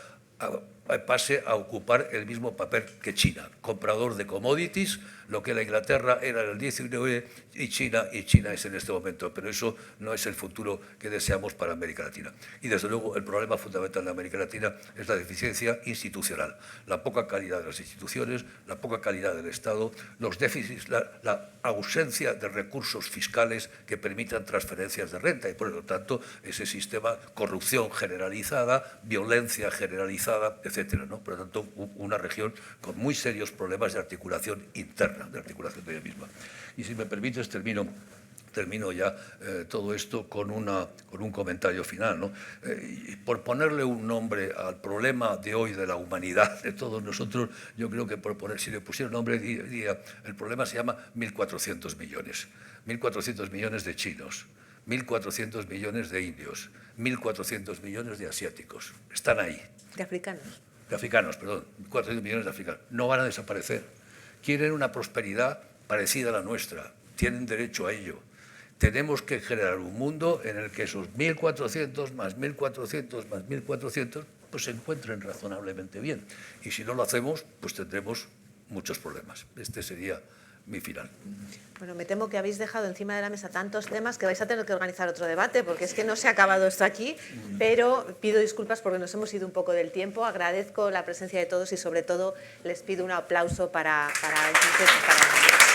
pase a ocupar el mismo papel que China, comprador de commodities, lo que la Inglaterra era en el 19 y China es en este momento, pero eso no es el futuro que deseamos para América Latina. Y desde luego el problema fundamental de América Latina es la deficiencia institucional, la poca calidad de las instituciones, la poca calidad del Estado, los déficits, la ausencia de recursos fiscales que permitan transferencias de renta, y por lo tanto ese sistema, corrupción generalizada, violencia generalizada, etc. etcétera, ¿no? Por lo tanto, una región con muy serios problemas de articulación interna, de articulación de ella misma. Y si me permites, termino ya todo esto con un comentario final, ¿no? Por ponerle un nombre al problema de hoy de la humanidad, de todos nosotros, yo creo que si le pusiera un nombre, diría, el problema se llama 1.400 millones. 1.400 millones de chinos, 1.400 millones de indios, 1.400 millones de asiáticos. Están ahí. De africanos. De africanos, perdón. 1.400 millones de africanos. No van a desaparecer. Quieren una prosperidad parecida a la nuestra. Tienen derecho a ello. Tenemos que generar un mundo en el que esos 1.400 más 1.400 más 1.400 pues se encuentren razonablemente bien. Y si no lo hacemos, pues tendremos muchos problemas. Este sería mi final. Bueno, me temo que habéis dejado encima de la mesa tantos temas que vais a tener que organizar otro debate, porque es que no se ha acabado esto aquí, pero pido disculpas porque nos hemos ido un poco del tiempo. Agradezco la presencia de todos y sobre todo les pido un aplauso para el quinteto.